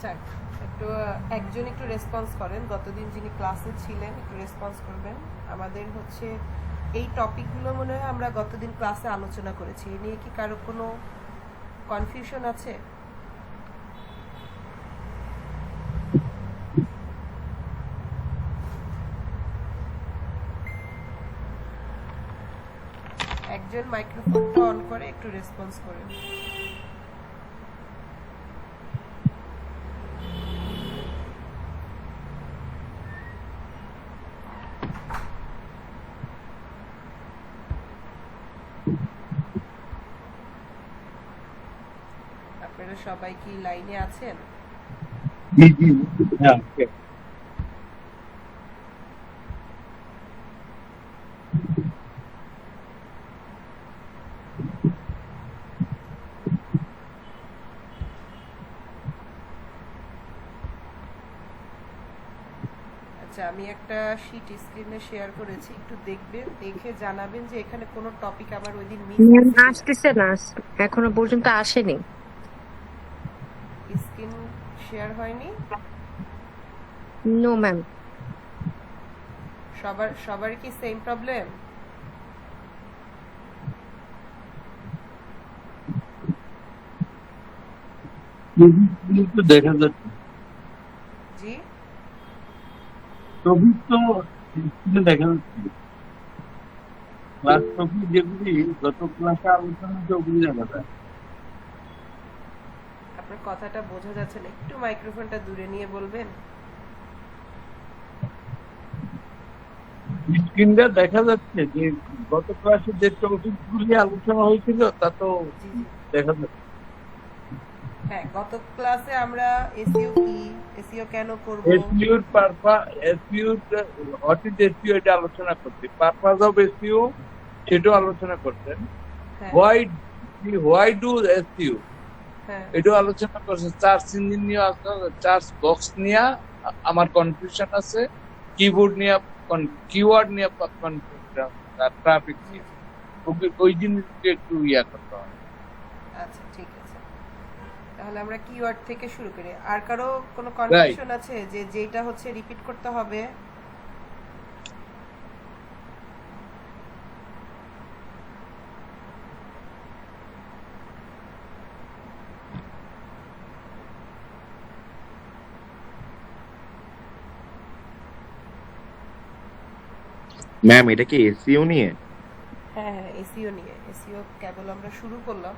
যাক, একটু একজন একটু রেসপন্স করেন, গতদিন যিনি ক্লাসে ছিলেন একটু রেসপন্স করবেন। আমাদের হচ্ছে এই টপিকগুলো মনে হয় আমরা গতদিন ক্লাসে আলোচনা করেছি। এ নিয়ে কি কারো কোনো কনফিউশন আছে? একজন মাইক্রোফোনটা অন করে একটু রেসপন্স করেন। আপনারা সবাই কি লাইনে আছেন? জি জি হ্যাঁ ওকে। আচ্ছা, আমি একটা শিট স্ক্রিনে শেয়ার করেছি, একটু দেখবেন, দেখে জানাবেন যে এখানে কোনো টপিক আমার ওই দিন মিস গেছে কিনা। আসতেছে না, এখনো পর্যন্ত আসেনি। স্ক্রিন শেয়ার হয়নি? No ma'am. সবার কি সেম প্রবলেম? ছবি তো দেখা যাচ্ছে, জি, ছবি তো স্ক্রিনে দেখা যাচ্ছে। ক্লাস টপিক যেগুলি গত ক্লাসে আলোচনা হয়েছে ওগুলি দেখা যায়। আপনার কথাটা বোঝা যাচ্ছে না, একটু মাইক্রোফোনটা দূরে নিয়ে বলবেন। স্ক্রিনটা দেখা যাচ্ছে যে গত ক্লাসে যে টপিকগুলি আলোচনা হয়েছিল তা তো জি জি, দেখা যাচ্ছে। হ্যাঁ, গত ক্লাসে আমরা এসইও কি, এসইও কেন করব, এসইওর পারপাস, এসইওর হোয়াট ইজ এসইও এটা আলোচনা করতে, পারপাস অফ এসইও সেটাও আলোচনা করতেন। হ্যাঁ হোয়াই ডু এসইও হ্যাঁ এটাও আলোচনা করছে। সার্চ ইঞ্জিন নিয়ে সার্চ বক্স নিয়ে আমার কনফিউশন আছে, কিবোর্ড নিয়ে কিওয়ার্ড নিয়ে কনফিউশন, আর ট্রাফিক জি নিয়ে জি, ওই জিনিসকে একটু ইয়া করতে হয়। আচ্ছা ঠিক আছে, তাহলে আমরা কিওয়ার্ড থেকে শুরু করি। আর কারো কোনো রাইট। কনফিউশন আছে যে যেটা হচ্ছে রিপিট করতে হবে? ম্যাম এটা কি এসইও নিয়ে? হ্যাঁ হ্যাঁ, এসইও নিয়ে। এসইও কেবল আমরা শুরু করলাম,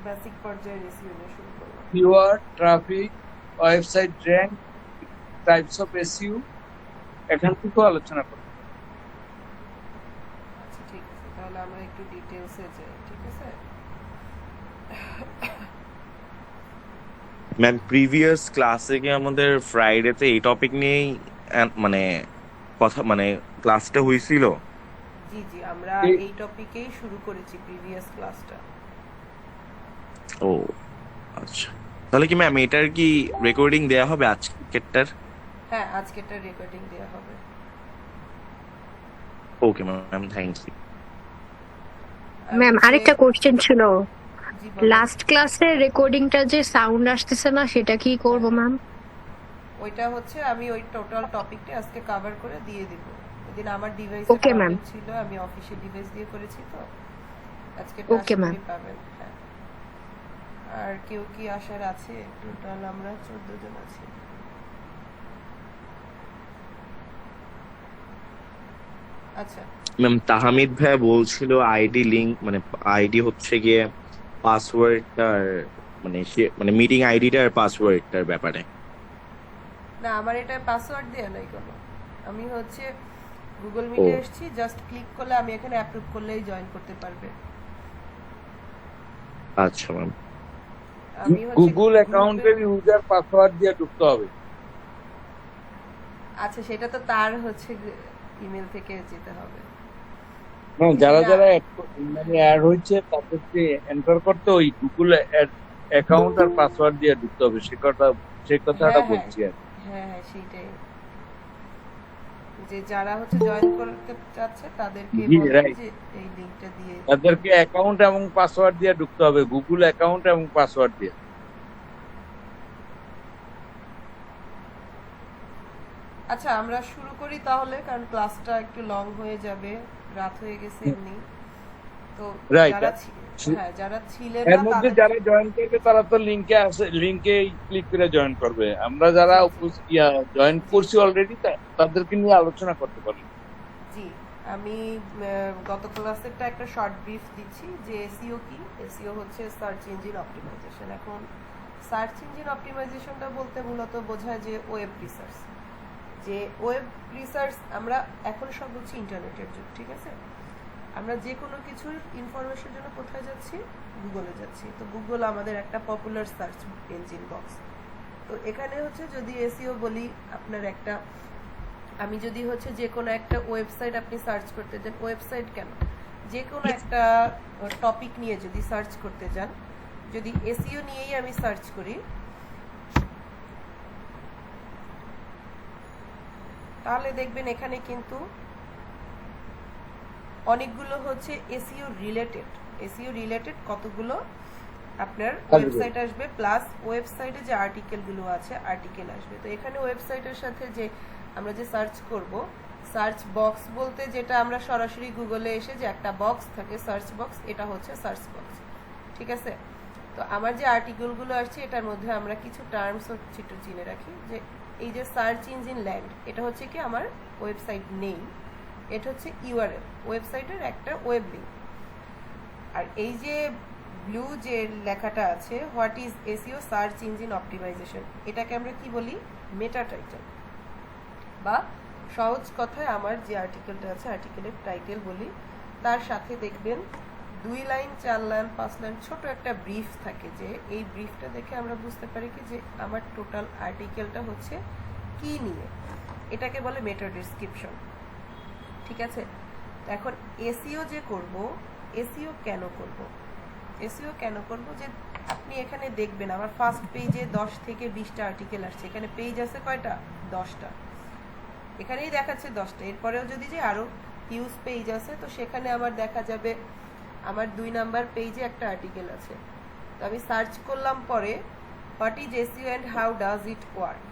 বেসিক পর্যায়ের এসইও নিয়ে শুরু করলাম। Keyword, traffic, website rank, types of SEO এখান থেকেও আলোচনা করতে হবে। আচ্ছা ঠিক আছে, তাহলে আমরা একটু ডিটেলসে যাই, ঠিক আছে? ম্যাম প্রিভিয়াস ক্লাসে কি আমাদের ফ্রাইডেতে এই টপিক নিয়েই মানে কথা মানে ক্লাসটা হয়েছিল? জি জি, আমরা এই- এই টপিকেই শুরু করেছি প্রিভিয়াস ক্লাসটা। ও আচ্ছা, তাহলে কি ম্যাম এটার কি রেকর্ডিং দেয়া হবে আজকেরটার? হ্যাঁ, আজকেরটা রেকর্ডিং দেওয়া হবে। Okay ma'am, thank you. আর ম্যাম হচ্ছে- আরেকটা কোশ্চেন ছিল, জি বলুন। লাস্ট ক্লাসের রেকর্ডিংটা যে সাউন্ড আসতেছে না সেটা কি করব ম্যাম? ওইটা হচ্ছে আমি ওই টোটাল টপিকটা আজকে কভার করে দিয়ে দিব। ওইদিন আমার ডিভাইসে Okay, ma'am. প্রবলেম ছিল, আমি অফিসিয়াল ডিভাইস দিয়ে করেছি, তো আজকে Okay, ma'am. পাবেন। হ্যাঁ, আর কেউ কি আসার আছে? টোটাল আমরা 14 জন আছি। আচ্ছা, ম্যাম তাহমিদ ভাই বলছিল আইডি লিংক মানে আইডি হচ্ছে গিয়ে পাসওয়ার্ডটার মানে মিটিং আইডিটার পাসওয়ার্ডটার ব্যাপারে। না আমার এটা পাসওয়ার্ড দেয়া নাই কোনো। আমি হচ্ছে গুগল মিটে ও। এসেছি, জাস্ট ক্লিক করলে আমি এখানে অ্যাপ্রুভ করলেই জয়েন করতে পারবে। আচ্ছা ম্যাম। আমি হচ্ছে গুগল অ্যাকাউন্টের ইউজার পাসওয়ার্ড দিয়ে ঢুকতে হবে। আচ্ছা, সেটা তো তার হচ্ছে ইমেল থেকে যেতে হবে। না, যারা যারা মানে অ্যাড হয়েছে তাদেরকে এন্টার করতে ওই গুগল অ্যাকাউন্ট আর পাসওয়ার্ড দিয়ে ঢুকতে হবে, সে কথাটা হ্যাঁ, হ্যাঁ। বলছি আর কি। হ্যাঁ হ্যাঁ, সেইটাই। যে যারা হচ্ছে জয়েন করতে চাচ্ছে তাদেরকে জি, বলবেন right. যে এই লিংকটা দিয়ে। তাদেরকে অ্যাকাউন্ট এবং পাসওয়ার্ড দিয়ে ঢুকতে হবে, গুগল অ্যাকাউন্ট এবং পাসওয়ার্ড দিয়ে। আচ্ছা আমরা শুরু করি তাহলে, কারণ ক্লাসটা একটু লং হয়ে যাবে, রাত হয়ে গেছে এমনি। তো Right. যারা ছিলেন এর না মধ্যে তাদের- যারা জয়েন করবে তারা তো লিংকে ক্লিক করে জয়েন করবে। আমরা যারা জয়েন করছি অলরেডি তাদেরকে নিয়ে আলোচনা করতে পারি। জি আমি গত ক্লাসেরটা একটা শর্ট ব্রিফ দিচ্ছি যে এসইও কি। এসইও হচ্ছে সার্চ ইঞ্জিন অপটিমাইজেশন। এখন সার্চ ইঞ্জিন অপটিমাইজেশনটা বলতে মূলত বোঝায় যে ওয়েব রিসার্চ। যে ওয়েব রিসার্চ আমরা এখন সব হচ্ছে ইন্টারনেটের যুগ, ঠিক আছে? আমরা যে কোনো কিছুর ইনফরমেশনের জন্য কোথায় যাচ্ছি? গুগলে যাচ্ছি। তো গুগল আমাদের একটা পপুলার সার্চ ইঞ্জিন বক্স। তো এখানে হচ্ছে যদি এসইও বলি, আপনার একটা আমি যদি হচ্ছে যে কোনো একটা ওয়েবসাইট আপনি সার্চ করতে যান, ওয়েবসাইট কেন, যে কোনো একটা টপিক নিয়ে যদি সার্চ করতে যান, যদি এসইও নিয়েই আমি সার্চ করি, তাহলে দেখবেন এখানে কিন্তু অনেকগুলো হচ্ছে এসইও রিলেটেড কতগুলো আপনার ওয়েবসাইট আসবে, প্লাস ওয়েবসাইটে যে আর্টিকেলগুলো আছে আর্টিকেল আসবে। তো এখানে ওয়েবসাইটের সাথে যে আমরা যে সার্চ করব, সার্চ বক্স বলতে যেটা আমরা সরাসরি গুগলে এসে যে একটা বক্স থাকে সার্চ বক্স, এটা হচ্ছে সার্চ বক্স, ঠিক আছে? তো আমার যে আর্টিকেলগুলো আসছে এটার মধ্যে আমরা কিছু টার্মস হচ্ছে একটু চিনে রাখি। যে এই যে সার্চ ইঞ্জিন ল্যান্ড, এটা হচ্ছে কি আমার ওয়েবসাইট নেম, এটা হচ্ছে ইউআরএল, ওয়েবসাইটের একটা ওয়েব লিঙ্ক। আর এই যে ব্লু যে লেখাটা আছে what is SEO search engine optimization, এটাকে আমরা কি বলি? মেটা টাইটেল, বা সহজ কথায় আমার যে আর্টিকেলটা আছে আর্টিকেলের টাইটেল বলি। তার সাথে দেখবেন 2 লাইন 4 লাইন 5 লাইন ছোট একটা ব্রিফ থাকে। যে এই ব্রিফটা দেখে আমরা বুঝতে পারি কি যে আমার টোটাল আর্টিকেলটা হচ্ছে কি নিয়ে, এটাকে বলে মেটা ডেসক্রিপশন, ঠিক আছে? এখন এসইও যে করব, এসইও কেন করব? এসইও কেন করব? যে আপনি এখানে দেখবেন আমার ফার্স্ট পেজে 10 থেকে 20টা আর্টিকেল আসছে। এখানে পেজ আছে কয়টা? 10টা। এখানেই দেখাচ্ছে 10টা। এরপরেও যদি যে আরো হিউজ পেজ আছে, তো সেখানে আমার দেখা যাবে আমার 2 নাম্বার পেজে একটা আর্টিকেল আছে। তো আমি সার্চ করলাম পরে what is SEO and how does it work,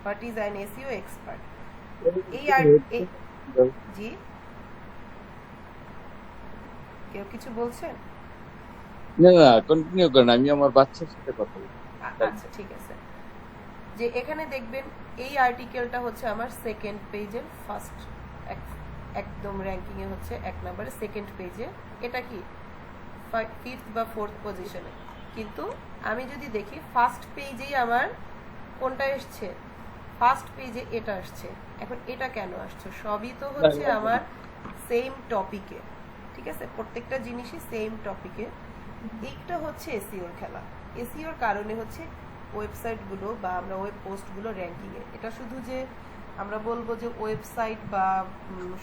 what is an SEO expert. জি কেউ কিছু বলছেন? না কন্টিনিউ করেন, আমি আমার বাচ্চার সাথে কথা বলি। আচ্ছা ঠিক আছে। যে এখানে দেখবেন এই আর্টিকেলটা হচ্ছে আমার সেকেন্ড পেজের ফার্স্ট, একদম র্যাঙ্কিং এ হচ্ছে 1 নম্বরে সেকেন্ড পেজে। এটা কি 5th বা 4th পজিশনে। কিন্তু আমি যদি দেখি ফার্স্ট পেজেই আমার কোনটা আসছে, ফার্স্ট পেজে এটা আসছে। এখন এটা কেন আসছে? সবই তো হচ্ছে আমার সেম টপিকে, ঠিক আছে? প্রত্যেকটা জিনিসই সেম টপিকে। এইটা হচ্ছে এসইওর খেলা। এসইওর কারণে হচ্ছে ওয়েবসাইটগুলো বা আমরা ওয়েব পোস্টগুলো র্যাঙ্কিংয়ে। এটা শুধু যে আমরা বলবো যে ওয়েবসাইট বা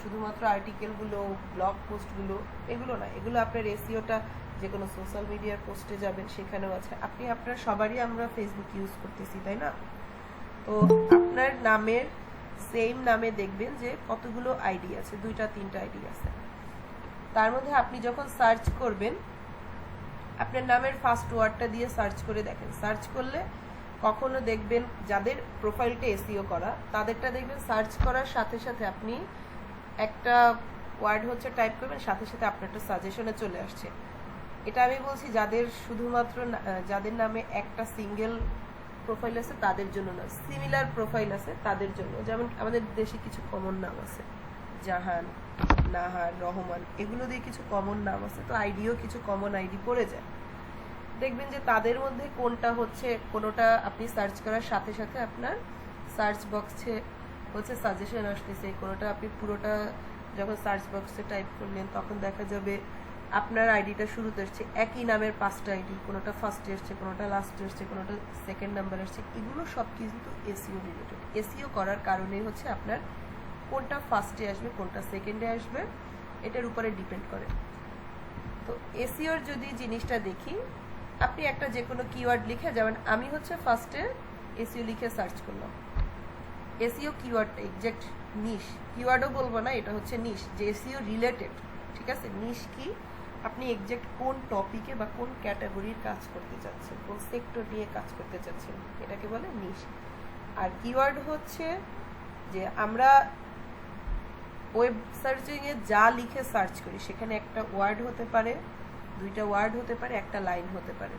শুধুমাত্র আর্টিকেলগুলো, ব্লগ পোস্টগুলো, এগুলো না। এগুলো আপনার এসইওটা যে কোনো সোশ্যাল মিডিয়ার পোস্টে যাবেন সেখানেও আছে। আপনি আপনার সবারই আমরা ফেসবুক ইউজ করতেছি, তাই না? তো আপনার নামের সেম নামে দেখবেন যে কতগুলো আইডি আছে, 2টা 3টা আইডি আছে। তার মধ্যে আপনি যখন সার্চ করবেন, আপনার নামের ফার্স্ট ওয়ার্ডটা দিয়ে সার্চ করে দেখেন। সার্চ করলে কখনো দেখবেন যাদের প্রোফাইলটা এসইও করা, তাদেরটা দেখবেন সার্চ করার সাথে সাথে আপনি একটা ওয়ার্ড হচ্ছে টাইপ করবেন, সাথে সাথে আপনারটা সাজেশনে চলে আসছে। এটা আমি বলছি যাদের শুধুমাত্র যাদের নামে একটা সিঙ্গেল প্রোফাইল আছে তাদের জন্য না, সিমিলার প্রোফাইল আছে তাদের জন্য। যেমন আমাদের দেশে কিছু কমন নাম আছে, জাহান, নাহার, রহমান, এগুলো দিয়ে কিছু কমন নাম আছে। তো আইডিও কিছু কমন আইডি পড়ে যায়। দেখবেন যে তাদের মধ্যে কোনটা হচ্ছে, কোনোটা আপনি সার্চ করার সাথে সাথে আপনার সার্চ বক্সে হচ্ছে সাজেশন আসতেছে, কোনোটা আপনি পুরোটা যখন সার্চ বক্সে টাইপ করলেন তখন দেখা যাবে আপনার আইডিটা শুরুতে আসছে একই নামের 5টা আইডি, কোনোটা ফার্স্টে আসছে, কোনোটা লাস্টে আসছে, কোনোটা সেকেন্ড নাম্বার আসছে। এগুলো সব কিন্তু এসইও রিলেটেড। এসইও করার কারণে হচ্ছে আপনার কোনটা ফার্স্টে আসবে কোনটা সেকেন্ডে আসবে এটার উপরে ডিপেন্ড করে। তো এসইওর যদি জিনিসটা দেখি, আপনি একটা যে কোনো কিওয়ার্ড লিখে, যেমন আমি হচ্ছে ফার্স্টে এসইও লিখে সার্চ করলাম, এসইও কিওয়ার্ডটা এক্সাক্ট নিশ, কিওয়ার্ডও বলবো না, এটা হচ্ছে নিশ, যে এসইও রিলেটেড। ঠিক আছে, নিশ কি, আপনি এক্সাক্ট কোন টপিকে বা কোন ক্যাটাগরির কাজ করতে চাচ্ছেন, কোন সেক্টর নিয়ে কাজ করতে চাচ্ছেন, এটাকে বলে নিশ। আর কিওয়ার্ড হচ্ছে যে আমরা ওয়েব সার্চিং এ যা লিখে সার্চ করি সেখানে একটা ওয়ার্ড হতে পারে, দুইটা ওয়ার্ড হতে পারে, একটা লাইন হতে পারে,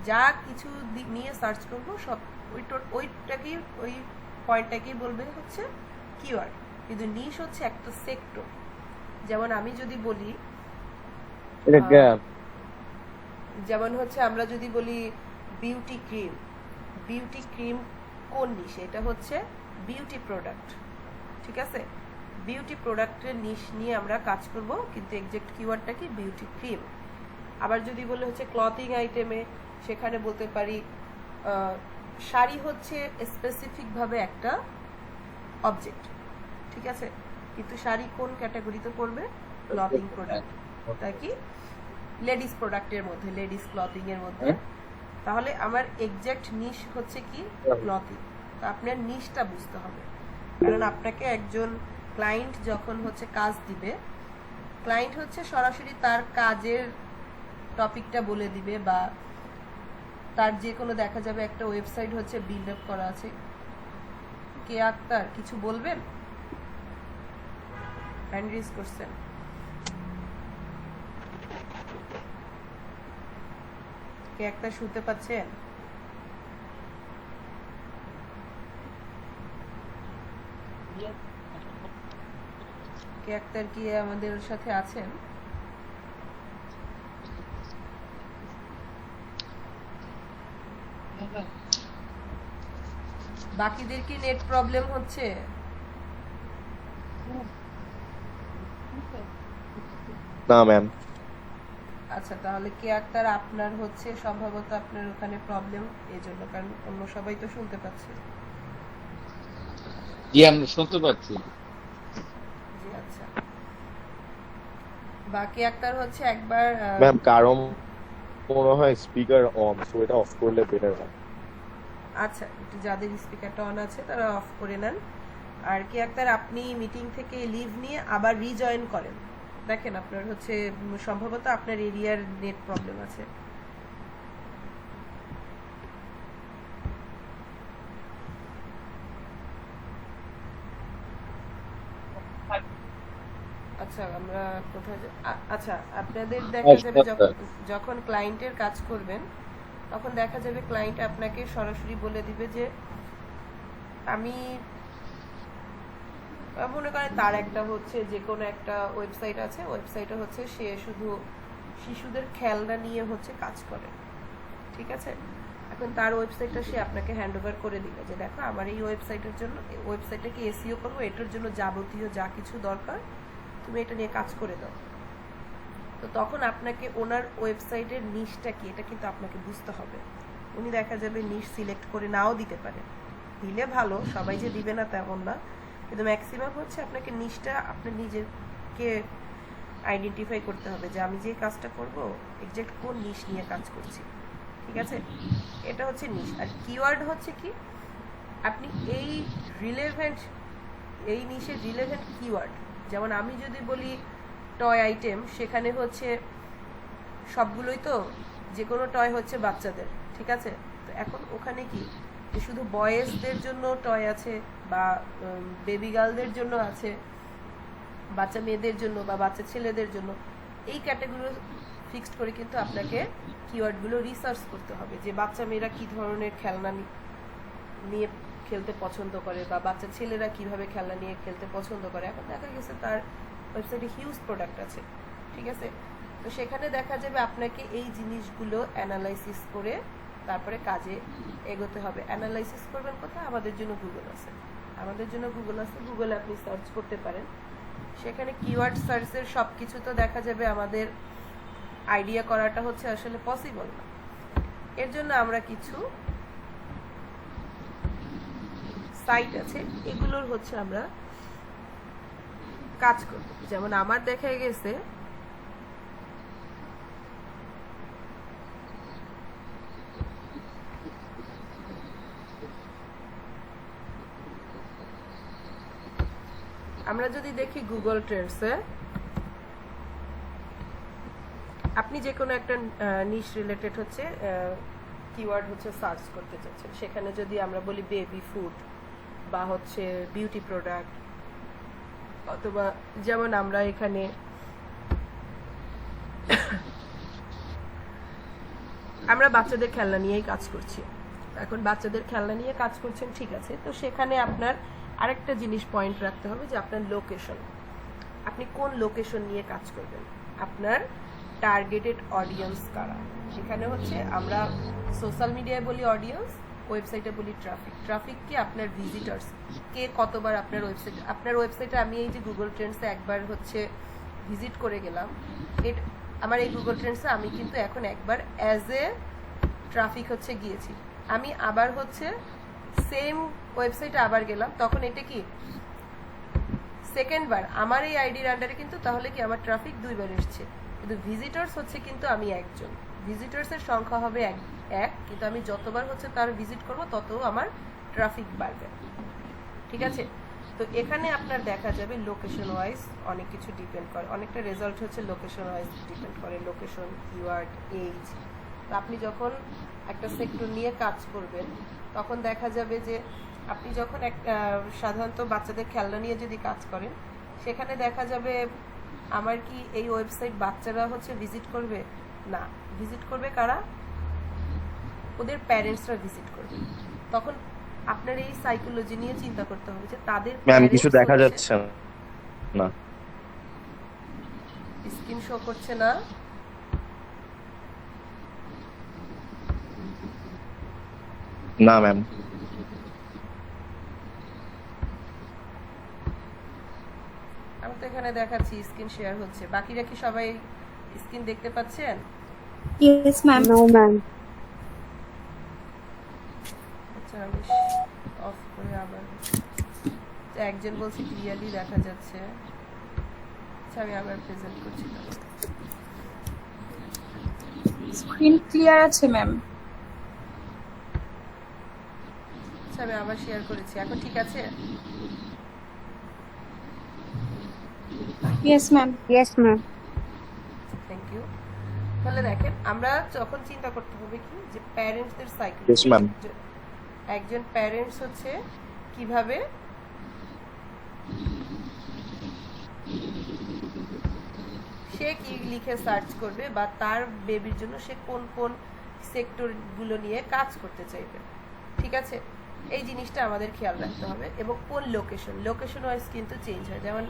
যা কিছু নিয়ে সার্চ করবো সব ওইটাকেই, ওই পয়েন্টটাকেই বলবে হচ্ছে কিওয়ার্ড। কিন্তু নিশ হচ্ছে একটা সেক্টর। যেমন আমি যদি বলি, এটা গ্যাপ। যেমন হচ্ছে আমরা যদি বলি বিউটি ক্রিম, বিউটি ক্রিম কোন নিশ, এটা হচ্ছে বিউটি প্রোডাক্ট। ঠিক আছে, বিউটি প্রোডাক্টের নিশ নিয়ে আমরা কাজ করব, কিন্তু এক্সাক্ট কিওয়ার্ডটা কি, বিউটি ক্রিম। আবার যদি বলে হচ্ছে ক্লথিং আইটেমে, সেখানে বলতে পারি শাড়ি হচ্ছে স্পেসিফিক ভাবে একটা অবজেক্ট। ঠিক আছে, কিন্তু শাড়ি কোন ক্যাটাগরিতে পড়বে, ক্লথিং প্রোডাক্ট, তাই কি লেডিস প্রোডাক্টের মধ্যে, লেডিস ক্লথিং এর মধ্যে। তাহলে আমার এক্সাক্ট নিশ হচ্ছে কি, ক্লথিং। তো আপনার নিশটা বুঝতে হবে, কারণ আপনাকে একজন ক্লায়েন্ট যখন হচ্ছে কাজ দিবে, ক্লায়েন্ট হচ্ছে সরাসরি তার কাজের টপিকটা বলে দিবে, বা তার যে কোনো দেখা যাবে একটা ওয়েবসাইট হচ্ছে বিল্ড আপ করা আছে। কে আক্তার কিছু বলবেন, হ্যান্ড রেজ করছেন? কে আক্তার শুনতে পাচ্ছেন? কে আক্তার কি আমাদের সাথে আছেন? বাকিদের কি নেট প্রবলেম হচ্ছে? না ম্যাম। আচ্ছা, তাহলে কে আক্তার আপনার হচ্ছে সম্ভবত আপনার ওখানে প্রবলেম, এই জন্য, কারণ অন্য সবাই তো শুনতে পাচ্ছে। জি আমরা শুনতে পাচ্ছি। জি আচ্ছা, বাকি আক্তার হচ্ছে একবার ম্যাম কারণ মনে হয় স্পিকার অন, সো এটা অফ করলে বেটার হয়। আচ্ছা, একটু যাদের স্পিকারটা অন আছে তারা অফ করে নেন। আর কি আক্তার, আপনি মিটিং থেকে লিভ নিয়ে আবার রিজয়েন করেন, দেখেন আপনার হচ্ছে সম্ভবত আপনার এরিয়ার নেট প্রবলেম আছে। আচ্ছা, আমরা কোথায় আচ্ছা, আপনাদের দেখা যাবে যখন ক্লায়েন্টের কাজ করবেন, তখন দেখা যাবে ক্লায়েন্ট আপনাকে সরাসরি বলে দিবে যে আমি মনে করেন তার একটা হচ্ছে যে কোনো একটা ওয়েবসাইট আছে, ওয়েবসাইটে হচ্ছে সে শুধু শিশুদের খেলনা নিয়ে হচ্ছে কাজ করে। ঠিক আছে, এখন তার ওয়েবসাইটটা সে আপনাকে হ্যান্ড ওভার করে দিবে যে দেখো আমার এই ওয়েবসাইটের জন্য, ওয়েবসাইটটাকে এসইও করবো, এটার জন্য যাবতীয় যা কিছু দরকার তুমি এটা নিয়ে কাজ করে দাও। তো তখন আপনাকে ওনার ওয়েবসাইটের নিশটা কি এটা কিন্তু আপনাকে বুঝতে হবে। উনি দেখা যাবে নিশ সিলেক্ট করে নাও দিতে পারে, দিলে ভালো, সবাই যে দিবে না তেমন না, কিন্তু ম্যাক্সিমাম হচ্ছে আপনাকে নিশটা আপনি নিজেকে আইডেন্টিফাই করতে হবে যে আমি যে কাজটা করব এক্সাক্ট কোন নিশ নিয়ে কাজ করছি। ঠিক আছে, এটা হচ্ছে নিশ। আর কিওয়ার্ড হচ্ছে কি, আপনি এই রিলেভেন্ট, এই নিশের রিলেভেন্ট কিওয়ার্ড, যেমন আমি যদি বলি টয় আইটেম, সেখানে হচ্ছে সবগুলোই তো, যে কোনো টয় হচ্ছে বাচ্চাদের। ঠিক আছে, তো এখন ওখানে কি যে শুধু বয়েজদের জন্য টয় আছে, বা বেবি গার্লদের জন্য আছে, বাচ্চা মেয়েদের জন্য বা বাচ্চা ছেলেদের জন্য, এই ক্যাটাগরি ফিক্সড করে কিন্তু আপনাকে কিওয়ার্ডগুলো রিসার্চ করতে হবে যে বাচ্চা মেয়েরা কি ধরনের খেলনা নিয়ে খেলতে পছন্দ করে, বা বাচ্চা ছেলেরা কিভাবে খেলনা নিয়ে খেলতে পছন্দ করে। এখন দেখা গেছে তার ওয়েবসাইটে হিউজ প্রোডাক্ট আছে। ঠিক আছে, তো সেখানে দেখা যাবে আপনাকে এই জিনিসগুলো অ্যানালাইসিস করে তারপরে কাজে এগোতে হবে। অ্যানালাইসিস করবেন কোথায়, আমাদের জন্য গুগল আছে, আমাদের জন্য গুগল আছে, গুগলে আপনি সার্চ করতে পারেন। সেখানে কিওয়ার্ড সার্চের সব কিছু তো দেখা যাবে আমাদের আইডিয়া করাটা হচ্ছে আসলে পসিবল না। এর জন্য আমরা কিছু সাইট আছে, এগুলোর হচ্ছে আমরা কাজ করব। যেমন আমার দেখা গেছে আমরা যদি দেখি গুগল ট্রেন্ডসে আপনি যে কোনো একটা নিশ রিলেটেড হচ্ছে কিওয়ার্ড হচ্ছে সার্চ করতে চাচ্ছেন, সেখানে যদি আমরা বলি বেবি ফুড বা হচ্ছে বিউটি প্রোডাক্ট, অথবা যেমন আমরা এখানে আমরা বাচ্চাদের খেলনা নিয়েই কাজ করছি। এখন বাচ্চাদের খেলনা নিয়ে কাজ করছেন, ঠিক আছে, তো সেখানে আপনার আরেকটা জিনিস পয়েন্ট রাখতে হবে যে আপনার লোকেশন, আপনি কোন লোকেশন নিয়ে কাজ করবেন, আপনার টার্গেটেড অডিয়েন্স কারা। সেখানে হচ্ছে আমরা সোশ্যাল মিডিয়ায় বলি অডিয়েন্স, ওয়েবসাইটে বলি ট্রাফিক। ট্রাফিক কি আপনার ভিজিটার্স, কে কতবার আপনার ওয়েবসাইটে আমি এই যে গুগল ট্রেন্ডসে একবার হচ্ছে ভিজিট করে গেলাম, আমার এই গুগল ট্রেন্ডসে আমি কিন্তু এখন একবার অ্যাজ এ ট্রাফিক হচ্ছে গিয়েছি, আমি আবার হচ্ছে সেম ওয়েবসাইটে আবার গেলাম, তখন এটা কি সেকেন্ড বার আমার এই আইডির আন্ডারে কিন্তু তাহলে কি আমার ট্রাফিক দুইবার এসছে, কিন্তু ভিজিটার্স হচ্ছে কিন্তু আমি একজন, ভিজিটার্সের সংখ্যা হবে এক, কিন্তু আমি যতবার হচ্ছে তার ভিজিট করব তত আমার ট্রাফিক বাড়বে। ঠিক আছে, তো এখানে আপনার দেখা যাবে লোকেশন ওয়াইজ অনেক কিছু ডিপেন্ড করে, অনেকটা রেজাল্ট হচ্ছে লোকেশন ওয়াইজ ডিপেন্ড করে, লোকেশন, কিওয়ার্ড, এজ। তো আপনি যখন একটা সেক্টর নিয়ে কাজ করবেন তখন দেখা যাবে যে আপনি যখন সাধারণত বাচ্চাদের খেলনা নিয়ে যদি কাজ করেন, সেখানে দেখা যাবে আমার কি এই ওয়েবসাইট বাচ্চারা হচ্ছে ভিজিট করবে না, ভিজিট করবে কারা, ওদের প্যারেন্টসরা ভিজিট করবে। তখন আপনার এই সাইকোলজি নিয়ে চিন্তা করতে হবে যে তাদের ম্যাম কিছু দেখা যাচ্ছে না, স্ক্রিন শো করছে না, না ম্যাম আমি তো এখানে দেখাচ্ছি স্ক্রিন শেয়ার হচ্ছে, বাকিরা কি সবাই স্ক্রিন দেখতে পাচ্ছেন? Yes, ma'am. No, ma'am. আচ্ছা আমি অফ করে আবার, একজন বলছে ক্লিয়ারলি দেখা যাচ্ছে, আচ্ছা আমি আবার প্রেজেন্ট করছি। Screen clear আছে ম্যাম। আচ্ছা আমি আবার শেয়ার করেছি, এখন ঠিক আছে? Yes, ma'am. Yes, ma'am. Thank you. তাহলে দেখেন আমরা যখন চিন্তা করতে হবে কি যে প্যারেন্টসদের Yes, সাইকোলজি, ma'am. একজন প্যারেন্টস হচ্ছে কিভাবে সে কি লিখে সার্চ করবে বা তার বেবির জন্য সে কোন কোন সেক্টরগুলো নিয়ে কাজ করতে চাইবে। ঠিক আছে, এই জিনিসটা আমাদের খেয়াল রাখতে হবে। এবং কোন লোকেশন ওয়াইজ কিন্তু চেঞ্জ হয়। যেমন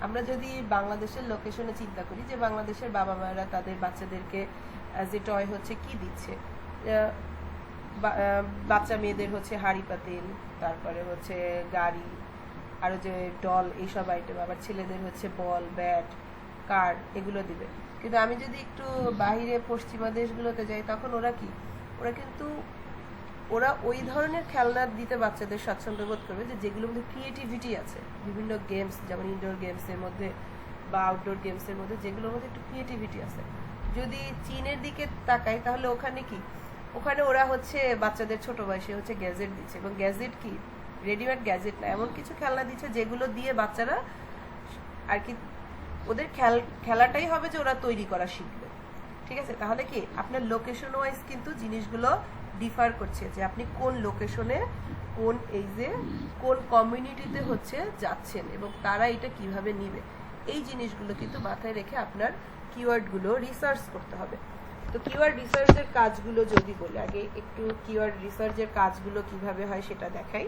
আমরা যদি বাংলাদেশের লোকেশনে চিন্তা করি যে বাংলাদেশের বাবা মায়েরা তাদের বাচ্চাদেরকে যে টয় হচ্ছে কি দিচ্ছে, বাচ্চা মেয়েদের হচ্ছে হাঁড়ি পাতিল, তারপরে হচ্ছে গাড়ি, আরও যে ডল, এইসব আইটেম, আবার ছেলেদের হচ্ছে বল, ব্যাট, কার্ড, এগুলো দিবে। কিন্তু আমি যদি একটু বাহিরে পশ্চিমা দেশগুলোতে যাই তখন ওরা ওই ধরনের খেলনা দিতে বাচ্চাদের স্বাচ্ছন্দ্য বোধ করবে যে যেগুলোর মধ্যে ক্রিয়েটিভিটি আছে, বিভিন্ন গেমস যেমন ইনডোর গেমসের মধ্যে বা আউটডোর গেমসের মধ্যে যেগুলোর মধ্যে একটু ক্রিয়েটিভিটি আছে। যদি চীনের দিকে তাকাই তাহলে ওখানে ওরা হচ্ছে বাচ্চাদের ছোট বয়সে হচ্ছে গ্যাজেট দিচ্ছে, এবং গ্যাজেট কি রেডিমেড গ্যাজেট না, এমন কিছু খেলনা দিচ্ছে যেগুলো দিয়ে বাচ্চারা আর কি ওদের খেলাটাই হবে যে ওরা তৈরি করা শিখবে। ঠিক আছে, তাহলে কি আপনার লোকেশন ওয়াইজ কিন্তু জিনিসগুলো ডিফার করছে যে আপনি কোন লোকেশনে, কোন এইজে, কোন কমিউনিটিতে হচ্ছে যাচ্ছেন এবং তারা এটা কিভাবে নিবে, এই জিনিসগুলো কিন্তু মাথায় রেখে আপনার কিওয়ার্ডগুলো রিসার্চ করতে হবে। তো কিওয়ার্ড রিসার্চের কাজগুলো যদি বলি, আগে একটু কিওয়ার্ড রিসার্চের কাজগুলো কিভাবে হয় সেটা দেখাই।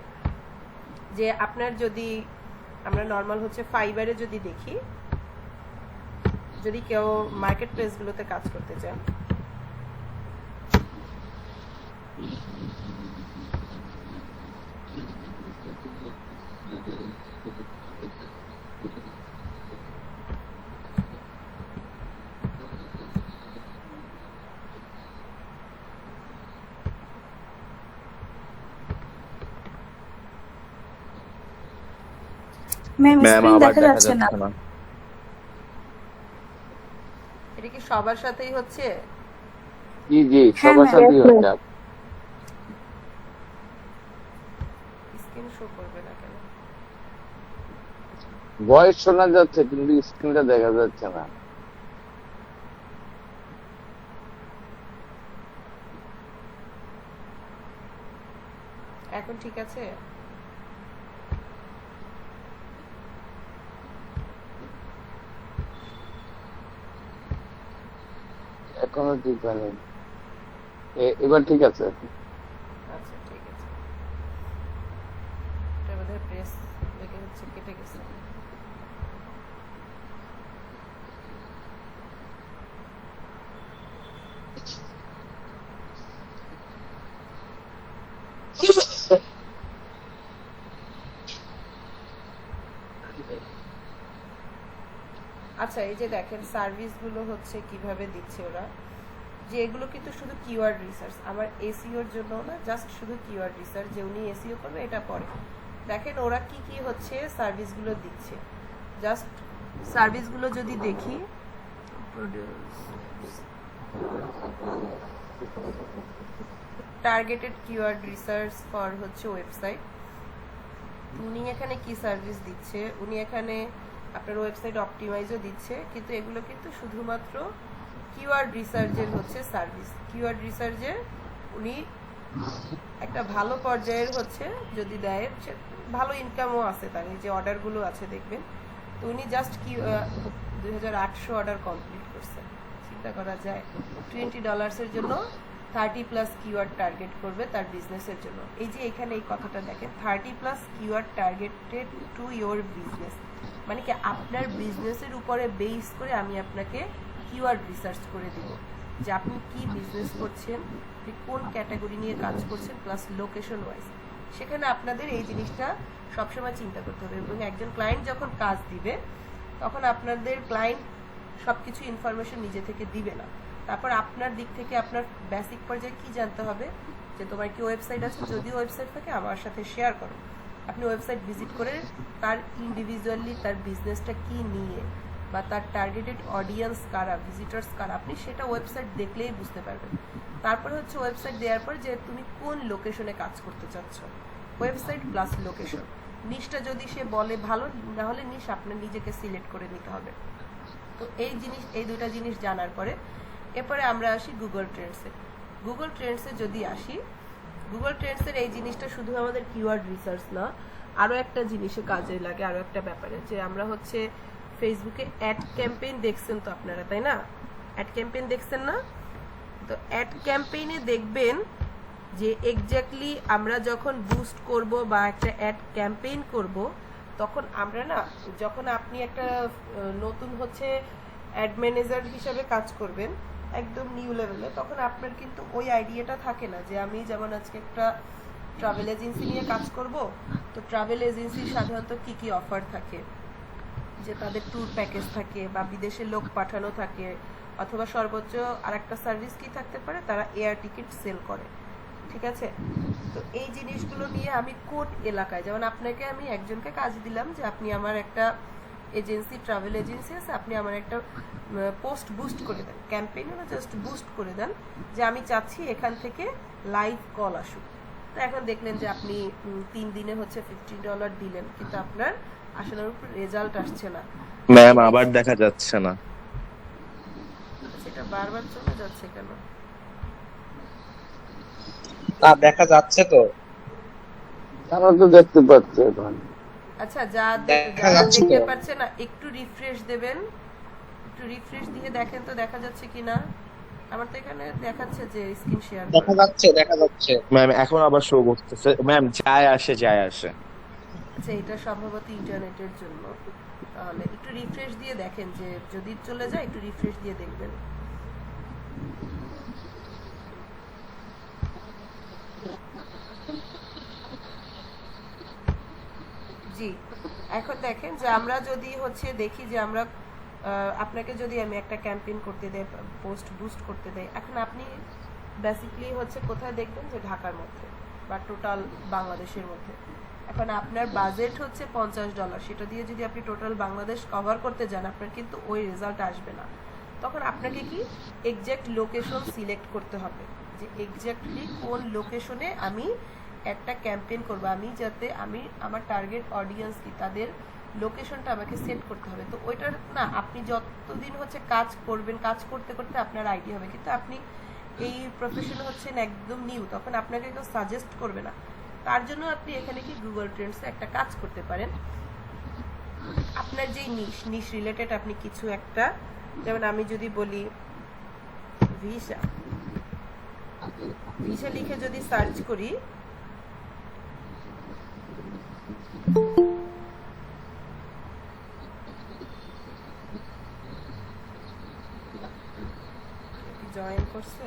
যে আপনার যদি আমরা নর্মাল হচ্ছে ফাইবারে যদি দেখি, যদি কেউ মার্কেট প্লেসগুলোতে কাজ করতে চান, ম্যাম ম্যাম স্ক্রিন আবার দেখা যাচ্ছে না। এটা কি সবার সাথেই হচ্ছে? জি জি, হ্যাঁ, সবার ma'am. সাথেই হচ্ছে। স্ক্রিন শো করবে না কেন? ভয়েস শোনা যাচ্ছে কিন্তু স্ক্রিনটা দেখা যাচ্ছে না। এখন ঠিক আছে? এখনো ঠিক হয়নি। এবার ঠিক আছে। আচ্ছা ঠিক আছে, এটা বোধহয় প্রেস লেগে হচ্ছে কেটে গেছে। আচ্ছা এই যে দেখেন সার্ভিস গুলো হচ্ছে কিভাবে দিচ্ছে ওরা, যে এগুলো কিন্তু শুধু কিওয়ার্ড রিসার্চ, আমার এসইওর জন্য না, জাস্ট শুধু কিওয়ার্ড রিসার্চ, যে উনি এসইও করবে এটা পরে। দেখেন ওরা কি কি হচ্ছে সার্ভিসগুলো দিচ্ছে, জাস্ট সার্ভিসগুলো যদি দেখি, টার্গেটেড কিওয়ার্ড রিসার্চ ফর হচ্ছে ওয়েবসাইট। উনি এখানে কি সার্ভিস দিচ্ছে, উনি এখানে আপনার ওয়েবসাইট অপটিমাইজও দিচ্ছে, কিন্তু এগুলো কিন্তু শুধুমাত্র কিওয়ার্ড রিসার্চের হচ্ছে সার্ভিস। কিওয়ার্ড রিসার্চে উনি একটা ভালো পর্যায়ের হচ্ছে যদি দেয়, ভালো ইনকামও আছে তার, এই যে অর্ডারগুলো আছে দেখবেন। তো উনি জাস্ট কি 2800 অর্ডার কমপ্লিট করছে, চিন্তা করা যায়। $20 জন্য 30+ কিওয়ার্ড টার্গেট করবে তার বিজনেসের জন্য। এই যে এখানে এই কথাটা দেখেন, 30+ keyword targeted to your business, মানে কি আপনার বিজনেসের উপরে বেস করে আমি আপনাকে কিওয়ার্ড রিসার্চ করে দিব যে আপনি কি বিজনেস করছেন, আপনি কোন ক্যাটাগরি নিয়ে কাজ করছেন, প্লাস লোকেশন ওয়াইজ। সেখানে আপনাদের এই জিনিসটা সবসময় চিন্তা করতে হবে, এবং একজন ক্লায়েন্ট যখন কাজ দিবে তখন আপনাদের ক্লায়েন্ট সবকিছু ইনফরমেশন নিজে থেকে দিবে না। তারপর আপনার দিক থেকে আপনার বেসিক পর্যায়ে কি জানতে হবে, যে তোমার কি ওয়েবসাইট আছে, যদি ওয়েবসাইট থাকে আমার সাথে শেয়ার করো। আপনি ওয়েবসাইট ভিজিট করে তার ইন্ডিভিজুয়ালি তার বিজনেসটা কি নিয়ে বা তার টার্গেটেড অডিয়েন্স কারা, ভিজিটার্স কারা, আপনি সেটা ওয়েবসাইট দেখলেই বুঝতে পারবেন। তারপরে হচ্ছে ওয়েবসাইট দেওয়ার পর যে তুমি কোন লোকেশনে কাজ করতে চাচ্ছ, ওয়েবসাইট প্লাস লোকেশন। নিশটা যদি সে বলে ভালো, না হলে নিশ আপনার নিজেকে সিলেক্ট করে নিতে হবে। তো এই দুটা জিনিস জানার পরে এরপরে আমরা আসি গুগল ট্রেন্ডসে। গুগল ট্রেন্ডসে যদি আসি, গুগল ট্রেন্ডসের এই জিনিসটা শুধু আমাদের কিওয়ার্ড রিসার্চ না, আরও একটা জিনিসে কাজে লাগে, আরও একটা ব্যাপারে, যে আমরা হচ্ছে ফেসবুকে অ্যাড ক্যাম্পেইন দেখছেন তো আপনারা, তাই না? অ্যাড ক্যাম্পেইন দেখছেন না? তো অ্যাড ক্যাম্পেইনে দেখবেন যে এক্স্যাক্টলি আমরা যখন বুস্ট করব বা একটা অ্যাড ক্যাম্পেইন করব, তখন আমরা না, যখন আপনি একটা নতুন হচ্ছে অ্যাড ম্যানেজার হিসাবে কাজ করবেন একদম নিউ লেভেলে, তখন আপনার কিন্তু ওই আইডিয়াটা থাকে না যে আমি যেমন আজকে একটা ট্রাভেল এজেন্সি নিয়ে কাজ করব, তো ট্রাভেল এজেন্সির সাধারণত কি কি অফার থাকে, যে তাদের ট্যুর প্যাকেজ থাকে বা বিদেশে লোক পাঠানো থাকে, অথবা সর্বোচ্চ আরেকটা সার্ভিস কি থাকতে পারে, তারা এয়ার টিকিট সেল করে, ঠিক আছে? তো এই জিনিসগুলো নিয়ে আমি কোন এলাকায়, যেমন আপনাকে আমি একজনকে কাজ দিলাম যে আপনি আমার একটা এজেন্সি, ট্রাভেল এজেন্সি আছে, আপনি আমার একটা পোস্ট বুস্ট করে দেন, ক্যাম্পেইনে না জাস্ট বুস্ট করে দেন যে আমি চাচ্ছি এখান থেকে লাইভ কল আসুক। তো এখন দেখলেন যে আপনি 3 দিনে হচ্ছে $15 দিলেন, কিন্তু আপনার আসলের উপর রেজাল্ট আসছে না। ম্যাম আবার দেখা যাচ্ছে না। সেটা বারবার চলে যাচ্ছে কেন? না দেখা যাচ্ছে তো, তারা তো দেখতে পাচ্ছে এখন। আচ্ছা দেখা যারা যাচ্ছে দেখতে তো। পাচ্ছে না একটু রিফ্রেশ দেবেন, একটু রিফ্রেশ দিয়ে দেখেন তো দেখা যাচ্ছে কিনা। আমার তো এখানে দেখাচ্ছে যে স্ক্রিন শেয়ার দেখা যাচ্ছে দেখা যাচ্ছে। ম্যাম এখন আবার শো করতেছে। ম্যাম যায় আসে। আচ্ছা এটা সম্ভবত ইন্টারনেটের জন্য। তাহলে একটু রিফ্রেশ দিয়ে দেখেন, যে যদি চলে যায় একটু রিফ্রেশ দিয়ে দেখবেন। জি, এখন দেখেন যে আমরা যদি হচ্ছে দেখি যে আমরা আপনাকে যদি আমি একটা ক্যাম্পেইন করতে দেই, পোস্ট বুস্ট করতে দেই, এখন আপনি বেসিক্যালি হচ্ছে কোথায় দেখবেন, যে ঢাকার মধ্যে বা টোটাল বাংলাদেশের মধ্যে। এখন আপনার বাজেট হচ্ছে $50, সেটা দিয়ে যদি আপনি টোটাল বাংলাদেশ কভার করতে যান, আপনার কিন্তু ওই রেজাল্ট আসবে না। তখন আপনাকে কি এক্স্যাক্ট লোকেশন সিলেক্ট করতে হবে, যে এক্স্যাক্টলি কোন লোকেশনে আমি একটা ক্যাম্পেইন করব, আমি যাতে আমি আমার টার্গেট অডিয়েন্স কি তাদের লোকেশনটা আমাকে সেট করতে হবে। তো ওইটার না আপনি যতদিন হচ্ছে কাজ করবেন, কাজ করতে করতে আপনার আইডিয়া হবে, কিন্তু আপনি এই প্রফেশনে হচ্ছেন একদম নিউ, তখন আপনাকে কেউ সাজেস্ট করবে না। তার জন্য আপনি এখানে কি গুগল ট্রেন্ডসে একটা কাজ করতে পারেন। আপনার যেই নিশ রিলেটেড আপনি কিছু একটা, যেমন আমি যদি বলি ভিসা, ভিসা লিখে যদি সার্চ করি, জয়েন করছে,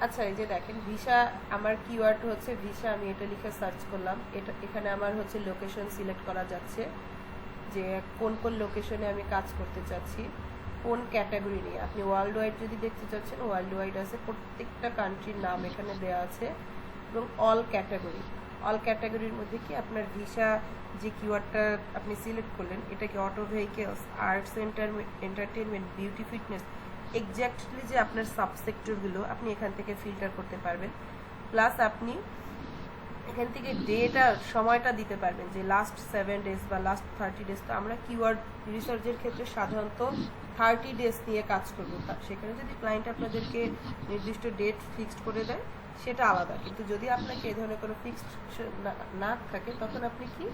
আচ্ছা এই যে দেখেন ভিসা, আমার কিওয়ার্ড হচ্ছে ভিসা, আমি এটা লিখে সার্চ করলাম। এটা এখানে আমার হচ্ছে লোকেশন সিলেক্ট করা যাচ্ছে, যে কোন কোন লোকেশনে আমি কাজ করতে চাচ্ছি, কোন ক্যাটাগরি নিয়ে। আপনি ওয়ার্ল্ড ওয়াইড যদি দেখতে চাচ্ছেন, ওয়ার্ল্ড ওয়াইড আছে, প্রত্যেকটা কান্ট্রির নাম এখানে দেওয়া আছে, এবং অল ক্যাটাগরির মধ্যে কি আপনার ভিসা যে কিওয়ার্ডটা আপনি সিলেক্ট করলেন, এটা কি auto vehicles, arts, entertainment, beauty, fitness, exactly যে আপনার সাবসেক্টরগুলো আপনি এখান থেকে ফিল্টার করতে পারবেন। প্লাস আপনি এখান থেকে ডেটা, সময়টা দিতে পারবেন, যে লাস্ট 7 days বা লাস্ট 30 days। তো আমরা কিওয়ার্ড রিসার্চের ক্ষেত্রে সাধারণত 30 days নিয়ে কাজ করব। সেখানে যদি ক্লায়েন্ট আপনাদেরকে নির্দিষ্ট ডেট ফিক্সড করে দেয় সেটা আলাদা, কিন্তু যদি আপনাকে এই ধরনের কোনো ফিক্সড না থাকে তখন আপনি কি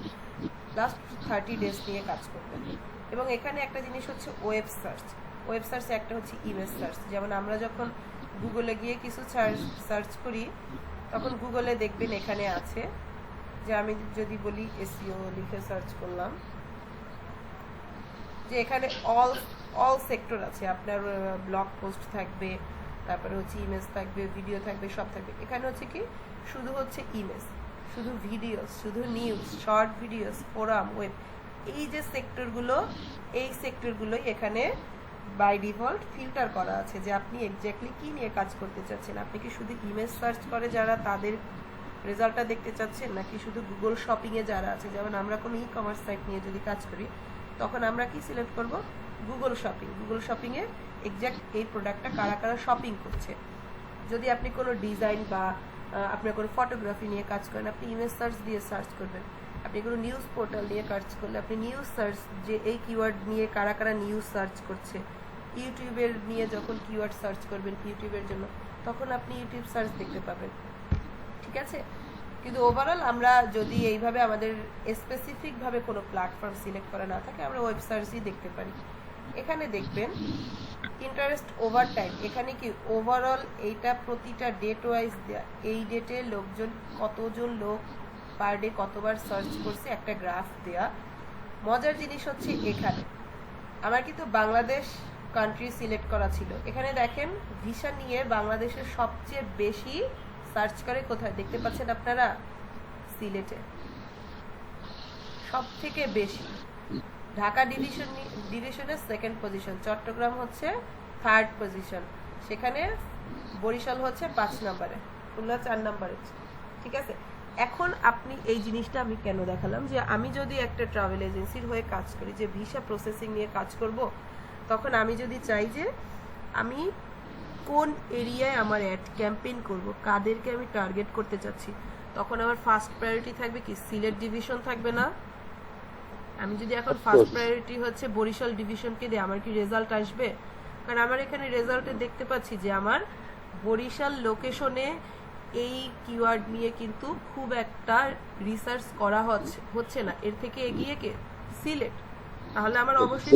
লাস্ট 30 days নিয়ে কাজ করবেন। এবং এখানে একটা জিনিস হচ্ছে ওয়েব সার্চ, একটা হচ্ছে ইমেজ সার্চ। যেমন আমরা যখন গুগলে গিয়ে কিছু সার্চ করি, তখন গুগলে দেখবেন এখানে আছে, যে আমি যদি বলি এসইও লিখে সার্চ করলাম, যে এখানে অল সেক্টর আছে। আপনার ব্লগ পোস্ট থাকবে, তারপরে হচ্ছে ইমেজ থাকবে, ভিডিও থাকবে, সব থাকবে। এখানে হচ্ছে কি শুধু হচ্ছে ইমেজ, শুধু ভিডিওস, শুধু news, short videos, forum, web, এই যে সেক্টরগুলো, এই সেক্টরগুলোই এখানে বাই ডিফল্ট ফিল্টার করা আছে, যে আপনি এক্স্যাক্টলি কি নিয়ে কাজ করতে চাচ্ছেন। আপনি কি শুধু ইমেজ সার্চ করে যারা তাদের রেজাল্টটা দেখতে চাচ্ছেন, নাকি শুধু গুগল শপিংয়ে যারা আছে। যেমন আমরা কোনো ই কমার্স সাইট নিয়ে যদি কাজ করি, তখন আমরা কি সিলেক্ট করব, গুগল শপিংয়ে এক্স্যাক্ট এই প্রোডাক্টটা কারা কারা শপিং করছে। যদি আপনি কোনো ডিজাইন বা আপনার কোনো ফটোগ্রাফি নিয়ে কাজ করেন, আপনি ইমেজ সার্চ দিয়ে সার্চ করবেন। আপনি কোনো নিউজ পোর্টাল নিয়ে কাজ করলে আপনি নিউজ সার্চ, যে এই কিওয়ার্ড নিয়ে কারা কারা নিউজ সার্চ করছে। ইউটিউবের নিয়ে যখন কিওয়ার্ড সার্চ করবেন ইউটিউবের জন্য, তখন আপনি ইউটিউব সার্চ দেখতে পাবেন, ঠিক আছে। কিন্তু ওভারঅল আমরা যদি এইভাবে আমাদের স্পেসিফিকভাবে কোনো প্ল্যাটফর্ম সিলেক্ট করা না থাকে, আমরা ওয়েব সার্চই দেখতে পারি। এখানে দেখবেন ইন্টারেস্ট ওভার টাইম, এখানে কি ওভারঅল এইটা প্রতিটা ডেট ওয়াইজ দেয়া, এই ডেটে কতজন লোক পার ডে কতবার সার্চ করছে, একটা গ্রাফ দেয়া। মজার জিনিস হচ্ছে এখানে আমার কিন্তু বাংলাদেশ কান্ট্রি সিলেক্ট করা ছিল। এখানে দেখেন ভিসা নিয়ে বাংলাদেশের সবচেয়ে বেশি সার্চ করে কোথায় দেখতে পাচ্ছেন আপনারা, সিলেটে সব থেকে বেশি। ঢাকা ডিভিশনের 2nd পজিশন, চট্টগ্রাম হচ্ছে 3rd পজিশন, সেখানে বরিশাল হচ্ছে 5 নম্বরে, খুলনা 4 নম্বরে, ঠিক আছে। এখন আপনি এই জিনিসটা আমি কেন দেখালাম, যে আমি যদি একটা ট্রাভেল এজেন্সির হয়ে কাজ করি, যে ভিসা প্রসেসিং নিয়ে কাজ করব, তখন আমি যদি চাই যে আমি কোন এরিয়ায় আমার অ্যাড ক্যাম্পেইন করব, কাদেরকে আমি টার্গেট করতে চাচ্ছি, তখন আমার ফার্স্ট প্রায়োরিটি থাকবে কি সিলেট ডিভিশন থাকবে না। আমি যদি এখন ফার্স্ট প্রায়োরিটি হচ্ছে বরিশাল ডিভিশনকে দিই, আমার কি রেজাল্ট আসবে? কারণ আমার এখানে রেজাল্টে দেখতে পাচ্ছি যে আমার বরিশাল লোকেশনে এই কিওয়ার্ড নিয়ে কিন্তু খুব একটা রিসার্চ করা হচ্ছে না, এর থেকে এগিয়ে কে সিলেট। তাহলে আমার অবশ্যই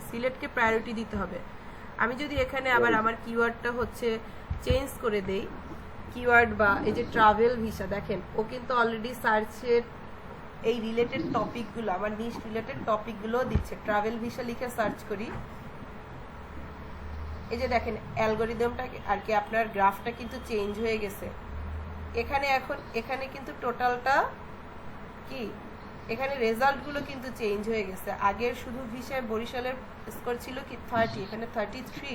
সিলেটকে প্রায়োরিটি দিতে হবে। আমি যদি এখানে আবার আমার কিওয়ার্ডটা হচ্ছে চেঞ্জ করে দেই, কিওয়ার্ড বা এই যে ট্রাভেল ভিসা, দেখেন ও কিন্তু অলরেডি সার্চের এই রিলেটেড টপিকগুলো, আমার নিশ রিলেটেড টপিকগুলো দিচ্ছে। ট্রাভেল ভিসা লিখে সার্চ করি, এই যে দেখেন অ্যালগোরিদমটা আর কি আপনার গ্রাফটা কিন্তু চেঞ্জ হয়ে গেছে। এখানে কিন্তু টোটালটা কি, এখানে রেজাল্টগুলো কিন্তু চেঞ্জ হয়ে গেছে। আগের শুধু ভিসায় বরিশালের স্কোর ছিল কি 30, এখানে 33,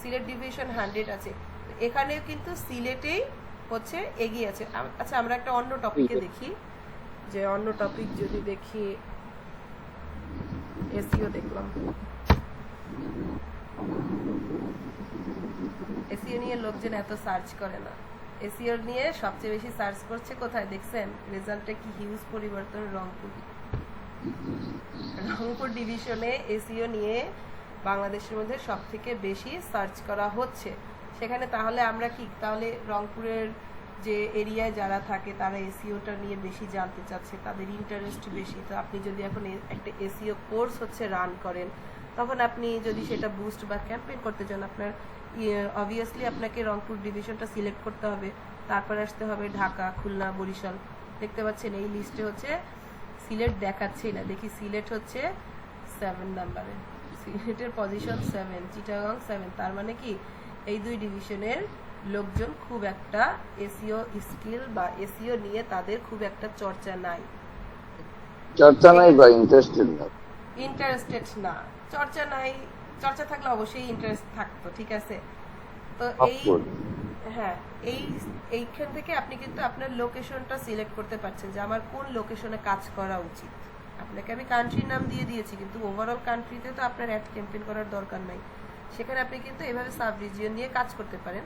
সিলেট ডিভিশন 100 আছে, এখানেও কিন্তু সিলেটেই হচ্ছে এগিয়ে আছে। আচ্ছা আমরা একটা অন্য টপিকে দেখি, যে অন্য টপিক যদি দেখি, এসইও দেখলাম, এসইও নিয়ে লোকজন এত সার্চ করে না, এসইও নিয়ে সবচেয়ে বেশি সার্চ করছে কোথায় দেখছেন? রেজাল্টে কি হিউজ পরিবর্তন, রংপুর ডিভিশনে এসইও নিয়ে বাংলাদেশের মধ্যে সব থেকে বেশি সার্চ করা হচ্ছে সেখানে। তাহলে আমরা কি, তাহলে রংপুরের যে এরিয়ায় যারা থাকে তারা এসইওটা নিয়ে বেশি জানতে চাচ্ছে, তাদের ইন্টারেস্ট বেশি। তো আপনি যদি এখন একটা এসইও কোর্স হচ্ছে রান করেন, তখন আপনি যদি সেটা বুস্ট বা ক্যাম্পেইন করতে চান, আপনার অবভিয়াসলি আপনাকে রংপুর ডিভিশনটা সিলেক্ট করতে হবে, তারপর আসতে হবে ঢাকা, খুলনা, বরিশাল। দেখতে পাচ্ছেন এই লিস্টে হচ্ছে সিলেট দেখাচ্ছেই না, দেখি সিলেট হচ্ছে 7 নাম্বারে, সিলেটের পজিশন 7, চিটাগাং 7। তার মানে কি এই দুই ডিভিশনের লোকজন খুব একটা এসইও স্কিল বা এসইও নিয়ে তাদের খুব একটা চর্চা নাই বা ইন্টারেস্টেড না, ইন্টারেস্টেড না, চর্চা নাই। চর্চা থাকলে অবশ্যই ইন্টারেস্ট থাকতো, ঠিক আছে। তো এই হ্যাঁ, এইখান থেকে আপনি কিন্তু আপনার লোকেশনটা সিলেক্ট করতে পারছেন যে আমার কোন লোকেশনে কাজ করা উচিত। আপনাকে আমি কান্ট্রির নাম দিয়ে দিয়েছি, কিন্তু ওভারঅল কান্ট্রিতে তো আপনার অ্যাড ক্যাম্পেইন করার দরকার নাই। সেখানে আপনি কিন্তু এভাবে সাব রিজিয়ন নিয়ে কাজ করতে পারেন।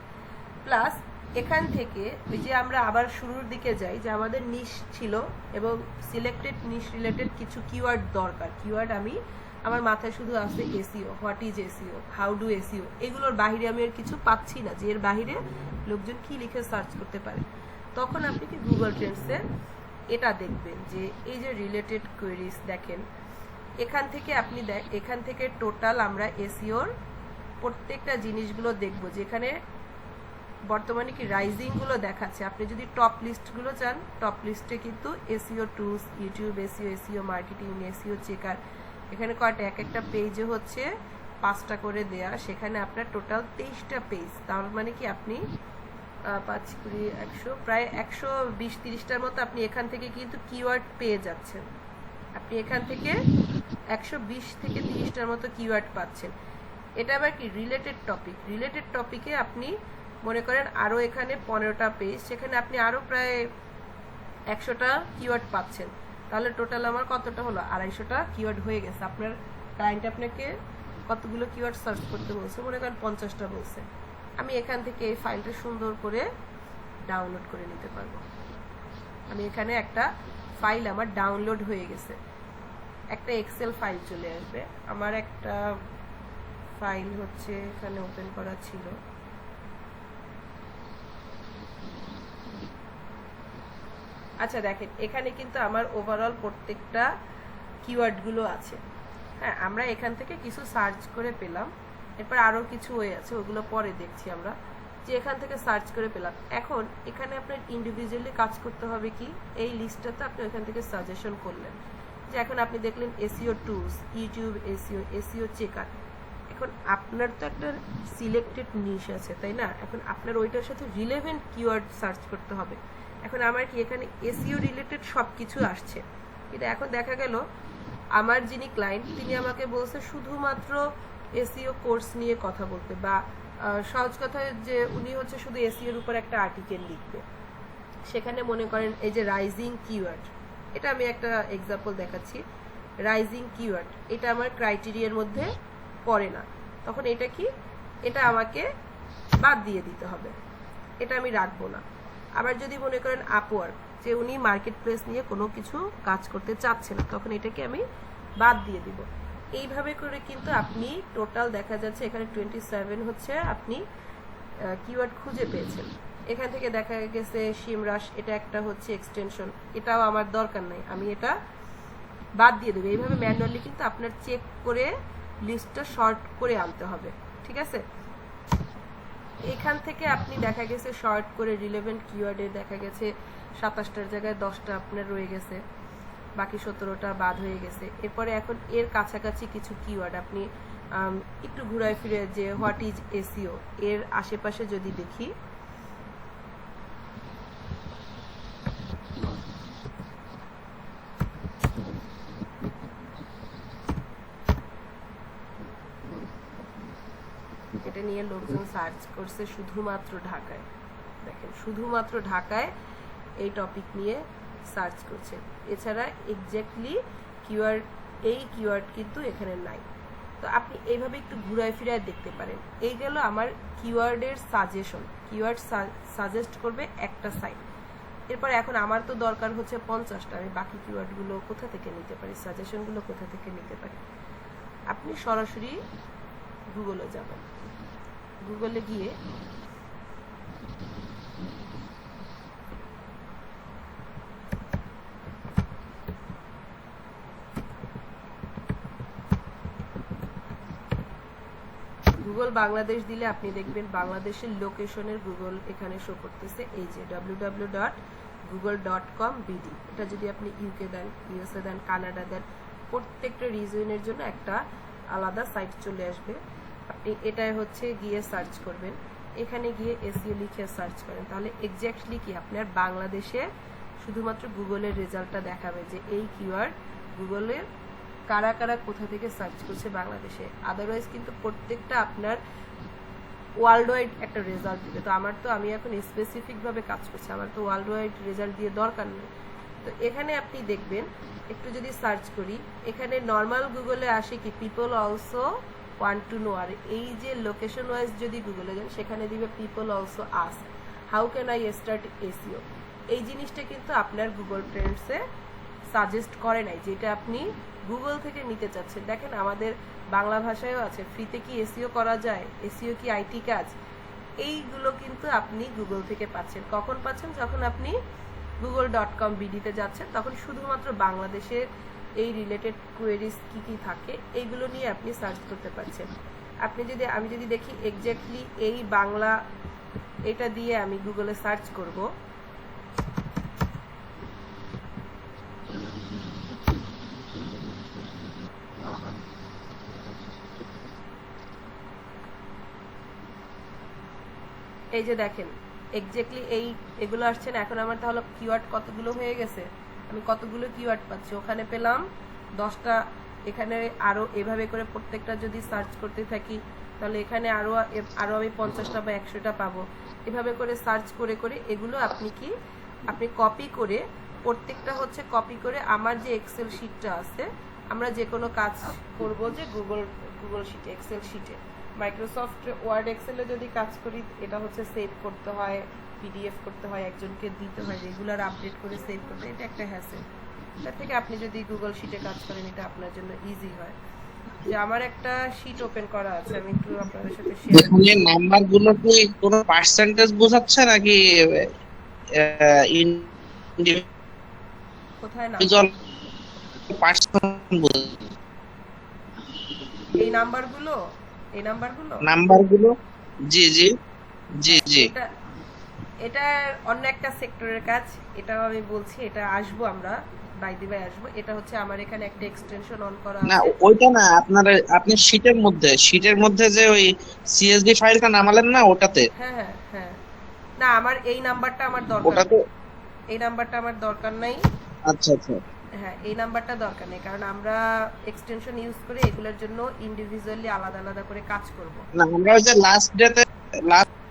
প্লাস এখান থেকে ওই যে আমরা আবার শুরুর দিকে যাই, যে আমাদের নিশ ছিল এবং সিলেক্টেড নিশ রিলেটেড কিছু কিওয়ার্ড দরকার। কিওয়ার্ড আমার মাথায় শুধু আছে SEO, what is SEO, how do SEO, এগুলোর বাইরে আমি আর কিছু পাচ্ছি না যে এর বাইরে লোকজন কি লিখে সার্চ করতে পারে। তখন আপনি কি গুগল ট্রেন্ডসে এটা দেখবেন যে এই যে রিলেটেড কোয়েরিজ দেখেন, এখান থেকে আপনি এখান থেকে টোটাল আমরা এসইওর প্রত্যেকটা জিনিসগুলো দেখব, যেখানে বর্তমানে কি রাইজিং গুলো দেখাচ্ছে। আপনি যদি টপ লিস্টগুলো চান, টপ লিস্টে কিন্তু SEO tools, YouTube SEO, SEO marketing, SEO checker, এখানে কয়টা এক একটা পেজে হচ্ছে 5টা করে দেয়া, সেখানে আপনার টোটাল 23টা পেজ। তার মানে কি আপনি 5 কুড়ি 100 প্রায় 120-30টার মতো আপনি এখান থেকে কিন্তু কিওয়ার্ড পেয়ে যাচ্ছেন। আপনি এখান থেকে 120 থেকে 30টার মতো কিওয়ার্ড পাচ্ছেন। এটা আবার কি রিলেটেড টপিক, রিলেটেড টপিকে আপনি মনে করেন আরো এখানে 15টা পেজ, সেখানে আপনি আরো প্রায় 100টা কিওয়ার্ড পাচ্ছেন। তাহলে টোটাল আমার কতটা হলো? 250টা কিওয়ার্ড হয়ে গেছে। আপনার ক্লায়েন্ট আপনাকে কতগুলো কিওয়ার্ড সার্চ করতে বলছে? মনে করেন 50টা বলছে। আমি এখান থেকে এই ফাইলটা সুন্দর করে ডাউনলোড করে নিতে পারবো। আমি এখানে একটা ফাইল আমার ডাউনলোড হয়ে গেছে, একটা এক্সেল ফাইল চলে আসবে। আমার একটা ফাইল হচ্ছে এখানে ওপেন করা ছিল, আচ্ছা দেখেন এখানে কিন্তু আমার ওভারঅল প্রত্যেকটা কিওয়ার্ড গুলো আছে। হ্যাঁ, আমরা এখান থেকে কিছু সার্চ করে পেলাম, এরপর আরো কিছু ওয়ে আছে, ওগুলো পরে দেখছি আমরা, যে এখান থেকে সার্চ করে পেলাম। এখন এখানে আপনার ইন্ডিভিজুয়ালি কাজ করতে হবে কি, এই লিস্টটাতে আপনি এখান থেকে সাজেশন করলেন, যে এখন আপনি দেখলেন SEO tools, YouTube SEO, SEO checker. এখন আপনার তো একটা সিলেক্টেড নিশ আছে, তাই না? এখন আপনার ওইটার সাথে রিলেভেন্ট কিওয়ার্ড সার্চ করতে হবে। এখন আমার কি এখানে এসইও রিলেটেড সবকিছু আসছে, কিন্তু এখন দেখা গেল আমার যিনি ক্লায়েন্ট তিনি আমাকে বলছে শুধুমাত্র এসইও কোর্স নিয়ে কথা বলতে, বা সহজ কথায় যে উনি হচ্ছে শুধু এসইওর উপর একটা আর্টিকেল লিখবে। সেখানে মনে করেন এই যে রাইজিং কিওয়ার্ড, এটা আমি একটা এক্সাম্পল দেখাচ্ছি। রাইজিং কিওয়ার্ড এটা আমার ক্রাইটেরিয়ার মধ্যে পড়ে না, তখন এটা কি, এটা আমাকে বাদ দিয়ে দিতে হবে, এটা আমি রাখবো না। আবার যদি মনে করেন আপওয়ার্ক, যে উনি মার্কেট প্লেস নিয়ে কোনো কিছু কাজ করতে চাচ্ছে না, তখন এটাকে আমি বাদ দিয়ে দিব। এইভাবে করে কিন্তু আপনি টোটাল দেখা যাচ্ছে এখানে 27 হচ্ছে আপনি কিওয়ার্ড খুঁজে পেয়েছেন। এখান থেকে দেখা গেছে সিমরাশ, এটা একটা হচ্ছে এক্সটেনশন, এটাও আমার দরকার নাই, আমি এটা বাদ দিয়ে দেবো। এইভাবে ম্যানুয়ালি কিন্তু আপনার চেক করে লিস্টটা শর্ট করে আনতে হবে, ঠিক আছে? এখান থেকে আপনি দেখা গেছে শর্ট করে রিলেভেন্ট কিওয়ার্ডে দেখা গেছে 27টার জায়গায় 10টা আপনার রয়ে গেছে, বাকি 17টা বাদ হয়ে গেছে। এরপরে এখন এর কাছাকাছি কিছু কিওয়ার্ড আপনি একটু ঘুরায় ফিরে, যে হোয়াট ইজ এসইও, এর আশেপাশে যদি দেখি, এটা নিয়ে লোকজন সার্চ করছে শুধুমাত্র ঢাকায়। দেখেন শুধুমাত্র ঢাকায় এই টপিক নিয়ে সার্চ করছে, এছাড়া এক্স্যাক্টলি কিওয়ার্ড, এই কিওয়ার্ড কিন্তু এখানে নাই। তো আপনি এইভাবে একটু ঘুরায় ফিরায় দেখতে পারেন। এই গেল আমার কিওয়ার্ডের সাজেশন, কিওয়ার্ড সাজেস্ট করবে একটা সাইট। এরপর এখন আমার তো দরকার হচ্ছে 50টা, আমি বাকি কিওয়ার্ডগুলো কোথা থেকে নিতে পারি, সাজেশনগুলো কোথা থেকে নিতে পারি। আপনি সরাসরি গুগলে যাবেন, গুগলে গিয়ে গুগল বাংলাদেশ দিলে আপনি দেখবেন বাংলাদেশের লোকেশনের গুগল এখানে শো করতেছে, এই যে www.google.com/bd। এটা যদি আপনি ইউকে দেন, ইউএসএ দেন, কানাডা দেন, প্রত্যেকটা রিজনের জন্য একটা আলাদা সাইট চলে আসবে। আপনি এটাই হচ্ছে গিয়ে সার্চ করবেন, এখানে গিয়ে এসইও লিখে সার্চ করেন, তাহলে এক্স্যাক্টলি কি আপনার বাংলাদেশে শুধুমাত্র গুগলের রেজাল্টটা দেখাবে যে এই কিওয়ার্ড গুগলের কারা কারা কোথা থেকে সার্চ করছে বাংলাদেশে। আদারওয়াইজ কিন্তু প্রত্যেকটা আপনার ওয়ার্ল্ড ওয়াইড একটা রেজাল্ট দিবে। তো আমি এখন স্পেসিফিক ভাবে কাজ করছি, আমার তো ওয়ার্ল্ড ওয়াইড রেজাল্ট দিয়ে দরকার নেই। তো এখানে আপনি দেখবেন, একটু যদি সার্চ করি, এখানে নর্মাল গুগলে আসে কি people also want to know, আর এই যে লোকেশন ওয়াইজ যদি গুগলে যান সেখানে দিবে people also ask how can I start SEO. এই জিনিসটা কিন্তু আপনার গুগল ট্রেন্ডসে সাজেস্ট করে নাই, যেটা আপনি গুগল থেকে নিতে চাচ্ছেন। দেখেন আমাদের বাংলা ভাষায়ও আছে, ফ্রিতে কি এসইও করা যায়, এসইও কি আইটি কাজ, এইগুলো কিন্তু আপনি গুগল থেকে পাচ্ছেন। কখন পাচ্ছেন? যখন আপনি google.com/bd-তে যাচ্ছেন, তখন শুধুমাত্র বাংলাদেশের এই রিলেটেড কোয়েরিজ কি কি থাকে এইগুলো নিয়ে আপনি সার্চ করতে পারছেন। আমি যদি দেখি এক্স্যাক্টলি এই বাংলা, এটা দিয়ে আমি গুগলে সার্চ করব, এই যে দেখেন এক্স্যাক্টলি এগুলো আসছে না। এখন আমার তাহলে কিওয়ার্ড কতগুলো হয়ে গেছে, আমি কতগুলো কিওয়ার্ড পাচ্ছি, ওখানে পেলাম 10টা, এখানে আরো এভাবে করে প্রত্যেকটা যদি সার্চ করতে থাকি তাহলে এখানে আরো আমি 50টা বা 100টা পাবো। এভাবে করে সার্চ করে করে এগুলো আপনি কপি করে, প্রত্যেকটা হচ্ছে কপি করে আমার যে এক্সেল শিটটা আছে, আমরা যে কোনো কাজ করব যে গুগল শিটে, এক্সেল শিটে, মাইক্রোসফট ওয়ার্ড এক্সেলে যদি কাজ করি, এটা হচ্ছে সেভ করতে হয়, পিডিএফ করতে হয়, একজনকে দিতে হয়, রেগুলার আপডেট করে সেভ করতে, এটা একটা হ্যাসেল। তার থেকে আপনি যদি গুগল শিটে কাজ করেন এটা আপনার জন্য ইজি হয়। যে আমার একটা শিট ওপেন করা আছে, আমি একটু আপনাদের সাথে শেয়ার করি। এখানে নাম্বার গুলো কি কোনো পার্সেন্টেজ বোঝাচ্ছে নাকি কোথায় না ইন্ডিভিজুয়াল পার্সন বোঝাচ্ছে? এই নাম্বারগুলো নাম্বারগুলো জি জি জি জি এটা অন্য একটা সেক্টরের কাজ, এটাও আমি বলছি, এটা আসবো আমরা বাই দি বাই আসবো। এটা হচ্ছে আমার এখানে একটা এক্সটেনশন অন করা না, আছে। ওইটা না, আপনি শীটের মধ্যে যে ওই সিএসভি ফাইলটা নামালেন না, ওটাতে। হ্যাঁ হ্যাঁ হ্যাঁ, না আমার এই নাম্বারটা আমার দরকার ওটাতে নেই, এই নাম্বারটা আমার দরকার নাই। আচ্ছা আচ্ছা, হ্যাঁ এই নাম্বারটা দরকার নেই, কারণ আমরা এক্সটেনশন ইউজ করে এগুলোর জন্য ইন্ডিভিজুয়ালি আলাদা আলাদা করে কাজ করব না আমরা ওই যে লাস্ট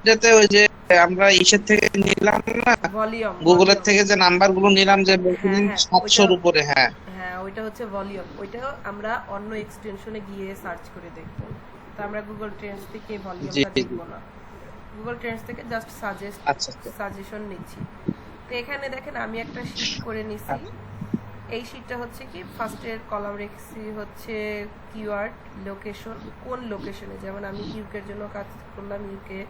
ডেতে ওই যে আমরা ইসের থেকে নিলাম না, ভলিউম, গুগলের থেকে যে নাম্বারগুলো নিলাম যে হ্যাঁ, 700-র উপরে। হ্যাঁ হ্যাঁ ওইটা হচ্ছে ভলিউম, ওইটাও আমরা অন্য এক্সটেনশনে গিয়ে সার্চ করে দেখব। তো আমরা গুগল ট্রেন্ডস থেকে ভলিউমটা দেখব না, গুগল ট্রেন্ডস থেকে জাস্ট আচ্ছা আচ্ছা সাজেশন নিচ্ছি। তো এখানে দেখেন আমি একটা শীট করে নিছি, এই শীটটা হচ্ছে কি ফার্স্টের কলাম রেখেছি হচ্ছে কিওয়ার্ড লোকেশন, কোন লোকেশনে, যেমন আমি ইউকের জন্য কাজ করলাম, ইউকে,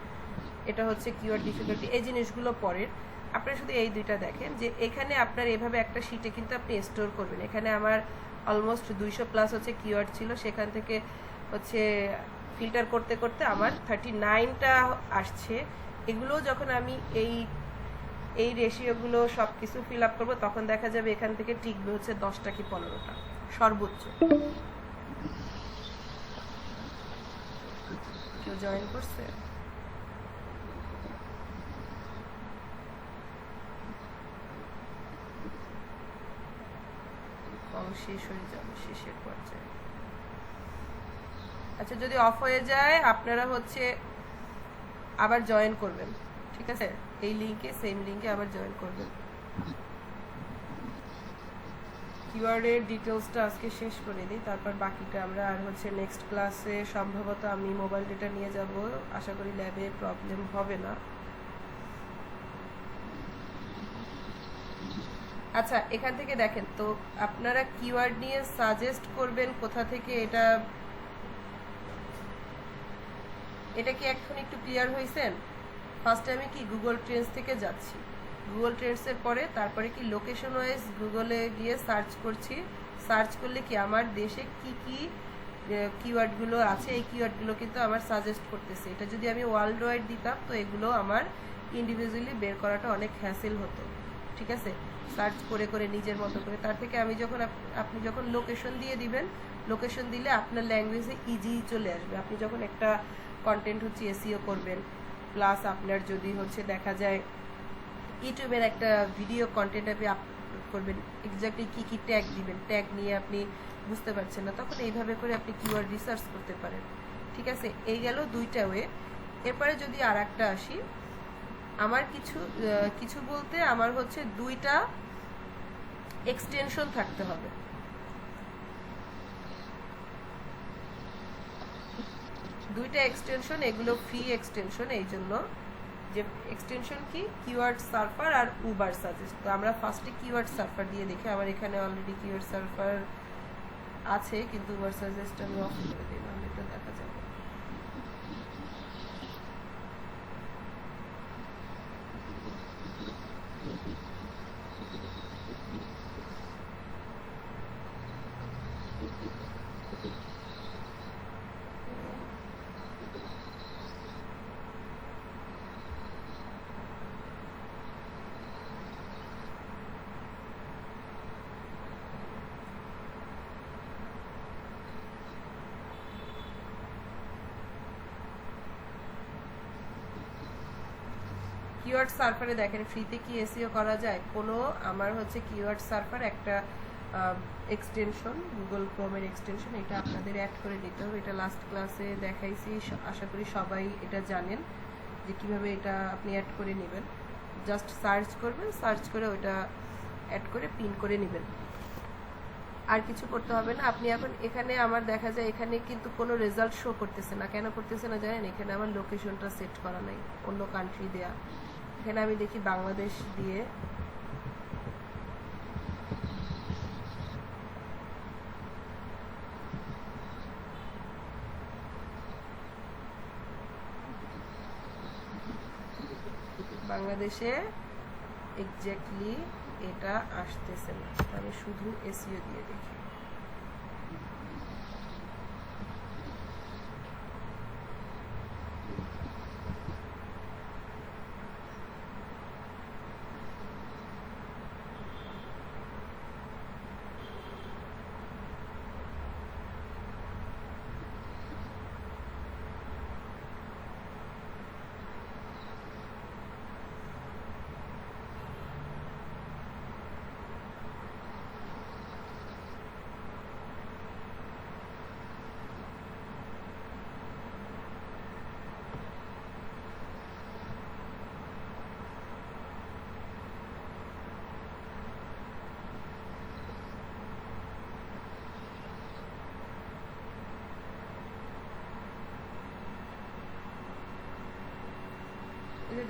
এটা হচ্ছে কিওয়ার্ড ডিফিকাল্টি, এই জিনিসগুলো পরের। আপনারা শুধু এই দুইটা দেখেন যে এখানে আপনার এভাবে একটা শীটে কিন্তু আপনি স্টোর করবেন। এখানে আমার অলমোস্ট 200+ হচ্ছে কিওয়ার্ড ছিল, সেখান থেকে হচ্ছে ফিল্টার করতে করতে আমার 39টা আসছে। এগুলো যখন আমি এই রেশিওগুলো সব কিছু ফিল আপ করবো, তখন দেখা যাবে এখান থেকে টিকবে হচ্ছে 10টা কি 15টা সর্বোচ্চ। কেউ জয়েন করছে? শেষ হয়ে যাবে, শেষের পর্যায়ে। আচ্ছা যদি অফ হয়ে যায় আপনারা হচ্ছে আবার জয়েন করবেন, ঠিক আছে? এই লিঙ্কে, সেম লিঙ্কে আবার জয়েন করবেন। কিওয়ার্ডের ডিটেলসটা আজকে শেষ করে দিই, তারপর বাকিটা আমরা আর হচ্ছে নেক্সট ক্লাসে সম্ভবত আমি মোবাইল ডেটা নিয়ে যাব, আশা করি ল্যাবে প্রবলেম হবে না। আচ্ছা, এখান থেকে দেখেন তো আপনারা কিওয়ার্ড নিয়ে সাজেস্ট করবেন কোথা থেকে, এটা কি এখন একটু ক্লিয়ার হয়েছেন? ফার্স্টে আমি কি গুগল ট্রেন্ডস থেকে যাচ্ছি, গুগল ট্রেন্ডসের পরে তারপরে কি লোকেশন ওয়াইজ গুগলে গিয়ে সার্চ করছি। সার্চ করলে কি আমার দেশে কি কি কিওয়ার্ডগুলো আছে, এই কিওয়ার্ডগুলো কিন্তু আমার সাজেস্ট করতেছে। এটা যদি আমি ওয়ার্ল্ড ওয়াইড দিতাম তো এগুলো আমার ইন্ডিভিজুয়ালি বের করাটা অনেক হ্যাসেল হতো, ঠিক আছে? সার্চ করে করে নিজের মতো করে। তার থেকে আমি যখন আপনি যখন লোকেশন দিয়ে দিবেন, লোকেশন দিলে আপনার ল্যাঙ্গুয়েজে ইজি চলে আসবে। আপনি যখন একটা কন্টেন্ট হচ্ছে এসইও করবেন, প্লাস আপনার যদি হচ্ছে দেখা যায় ইউটিউবের একটা ভিডিও কন্টেন্ট আপনি আপলোড করবেন, এক্স্যাক্টলি কী কী ট্যাগ দিবেন, ট্যাগ নিয়ে আপনি বুঝতে পারছেন না, তখন এইভাবে করে আপনি কিওয়ার্ড রিসার্চ করতে পারেন, ঠিক আছে? এই গেল দুইটা ওয়ে। এরপরে যদি আর একটা আসি, আমার কিছু বলতে আমার হচ্ছে দুইটা এক্সটেনশন থাকতে হবে। দুইটা এক্সটেনশন, এগুলো ফ্রি এক্সটেনশন। এই জন্য যে এক্সটেনশন কি, কিওয়ার্ড সার্ফার আর উবার সাজেস্ট। তো আমরা ফার্স্টে কিওয়ার্ড সার্ফার দিয়ে দেখি। আমার এখানে অলরেডি কিওয়ার্ড সার্ফার আছে, কিন্তু উবার সাজেস্ট আমি অফ করে দিই, নাহলে এটা দেখা যাবে। কিওয়ার্ড সার্ফারে দেখেন ফ্রিতে কি এসইও করা যায়। কোনো আমার হচ্ছে কিওয়ার্ড সার্ফার একটা এক্সটেনশন, গুগল ক্রোমের এক্সটেনশন, এটা আপনাদের অ্যাড করে নিতে হবে। এটা লাস্ট ক্লাসে দেখাইছি, আশা করি সবাই এটা জানেন যে কিভাবে এটা আপনি অ্যাড করে নেবেন। জাস্ট সার্চ করবেন, সার্চ করে ওইটা অ্যাড করে পিন করে নেবেন, আর কিছু করতে হবে না। আপনি এখন এখানে আমার দেখা যায় এখানে কিন্তু কোনো রেজাল্ট শো করতেছে না। কেন করতেছে না জানেন? এখানে আমার লোকেশনটা সেট করা নাই, অন্য কান্ট্রি দেয়া। এখানে আমি দেখি বাংলাদেশ দিয়ে, বাংলাদেশে এক্স্যাক্টলি এটা আসতেছে না। আমি শুধু এসইও দিয়ে দেখি।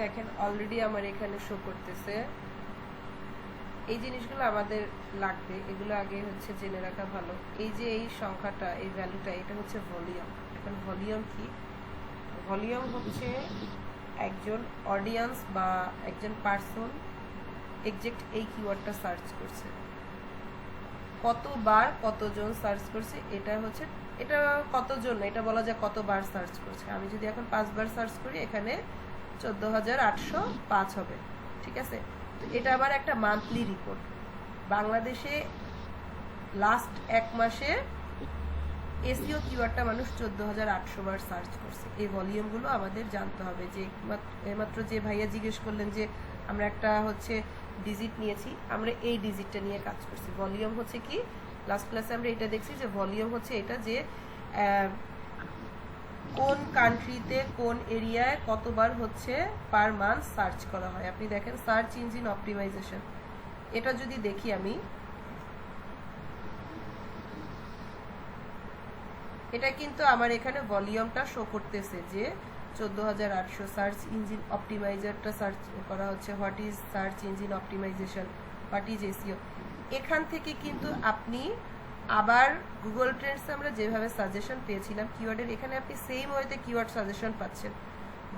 দেখেন অলরেডি আমার এখানে শো করতেছে। এই জিনিসগুলো আমাদের লাগবে, এগুলো আগে হচ্ছে জেনে রাখা ভালো। এই যে এই সংখ্যাটা, এই ভ্যালুটা, এটা হচ্ছে ভলিউম। এখন ভলিউম কি? ভলিউম হচ্ছে একজন অডিয়েন্স বা একজন পার্সন এক্সাক্ট এই কিওয়ার্ডটা সার্চ করছে, কতবার কতজন সার্চ করছে, এটা হচ্ছে, এটা কতজন, এটা বলা যায় কতবার সার্চ করছে। আমি যদি এখন 5 বার সার্চ করি, এখানে 14,805 হবে, ঠিক আছে? তো এটা আবার একটা মান্থলি রিপোর্ট। বাংলাদেশে লাস্ট 1 মাসে এসইও কিওয়ার্ডটা মানুষ 14,800 বার সার্চ করছে। এই ভলিউমগুলো আমাদের জানতে হবে। যে মাত্র যে ভাইয়া জিজ্ঞেস করলেন যে আমরা একটা হচ্ছে ডিজিট নিয়েছি, আমরা এই ডিজিটটা নিয়ে কাজ করছি। ভলিউম হচ্ছে কি, লাস্ট ক্লাসে আমরা এটা দেখছি যে ভলিউম হচ্ছে এটা যে কোন কান্ট্রিতে কোন এরিয়ায় কতবার হচ্ছে পার মান্থ সার্চ করা হয়। আপনি দেখেন সার্চ ইঞ্জিন অপটিমাইজেশন, এটা যদি দেখি আমি, এটা কিন্তু আমার এখানে ভলিউমটা শো করতেছে যে 14,800 সার্চ ইঞ্জিন অপটিমাইজারটা সার্চ করা হচ্ছে। What is search engine optimization, what is SEO. এখান থেকে কিন্তু আপনি আবার গুগল ট্রেন্ডসে আমরা যেভাবে সাজেশন পেয়েছিলাম কিওয়ার্ডের, এখানে আপনি সেম ওয়েতে কিওয়ার্ড সাজেশন পাচ্ছেন।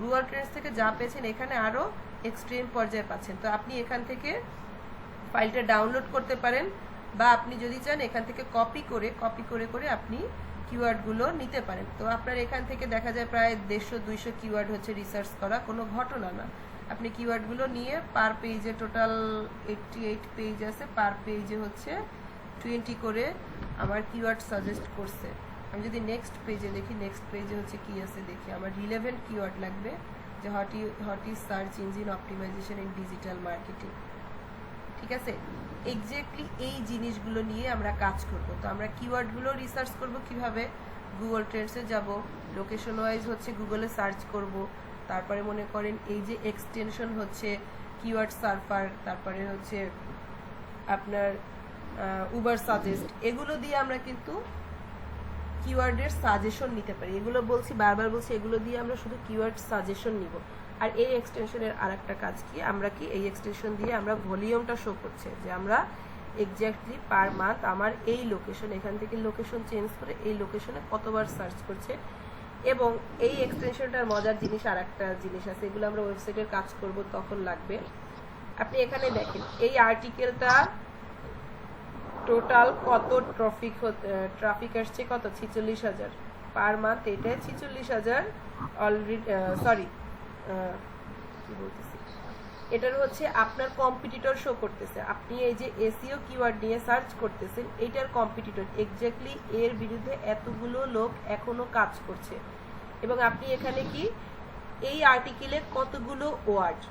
গুগল ট্রেন্ডস থেকে যা পেয়েছেন এখানে আরও এক্সট্রিম পর্যায়ে পাচ্ছেন। তো আপনি এখান থেকে ফাইলটা ডাউনলোড করতে পারেন, বা আপনি যদি চান এখান থেকে কপি করে আপনি কিওয়ার্ডগুলো নিতে পারেন। তো আপনার এখান থেকে দেখা যায় প্রায় 150-200 কিওয়ার্ড হচ্ছে রিসার্চ করা, কোনো ঘটনা না। আপনি কিওয়ার্ডগুলো নিয়ে পার পেজে টোটাল 88 পেজ আছে, পার পেজে হচ্ছে 20 করে আমার কিওয়ার্ড সাজেস্ট করছে। আমি যদি নেক্সট পেজে দেখি, নেক্সট পেজে হচ্ছে কি আছে দেখি, আমার রিলেভেন্ট কিওয়ার্ড লাগবে যে what is search engine optimization in digital marketing. ঠিক আছে, এক্স্যাক্টলি এই জিনিসগুলো নিয়ে আমরা কাজ করব। তো আমরা কিওয়ার্ডগুলো রিসার্চ করব কিভাবে, গুগল ট্রেন্ডসে যাব, লোকেশন ওয়াইজ হচ্ছে গুগলে সার্চ করব, তারপরে মনে করেন এই যে এক্সটেনশন হচ্ছে কিওয়ার্ড সার্ফার, তারপরে হচ্ছে আপনার উবার সাজেস্ট, এগুলো দিয়ে আমরা কিন্তু কিওয়ার্ডের সাজেশন নিতে পারি। এগুলো বলছি, বারবার বলছি, এগুলো দিয়ে আমরা শুধু কিওয়ার্ড সাজেশন নিব। আর এই এক্সটেনশনের আর একটা কাজ কি, আমরা কি এই এক্সটেনশন দিয়ে আমরা ভলিউমটা শো করছে যে আমরা এক্স্যাক্টলি পার মান্থ আমার এই লোকেশন, এখান থেকে লোকেশন চেঞ্জ করে এই লোকেশনে কতবার সার্চ করছে। এবং এই এক্সটেনশনটার মজার জিনিস আর একটা জিনিস আছে, এগুলো আমরা ওয়েবসাইটের কাজ করব তখন লাগবে। আপনি এখানে দেখেন এই আর্টিকেলটা টোটাল কত ট্রাফিক আসছে, কত 46,000 পার মান্থ, এটা 46,000 অলরেডি, সরি কি বলতেছি, এটার হচ্ছে আপনার কম্পিটিটর শো করতেছে। আপনি এই যে এসইও কিওয়ার্ড নিয়ে সার্চ করতেছেন, এইটার কম্পিটিটর এক্স্যাক্টলি এর বিরুদ্ধে এতগুলো লোক এখনো কাজ করছে। এবং আপনি এখানে কি এই আর্টিকেলে কতগুলো ওয়ার্ড,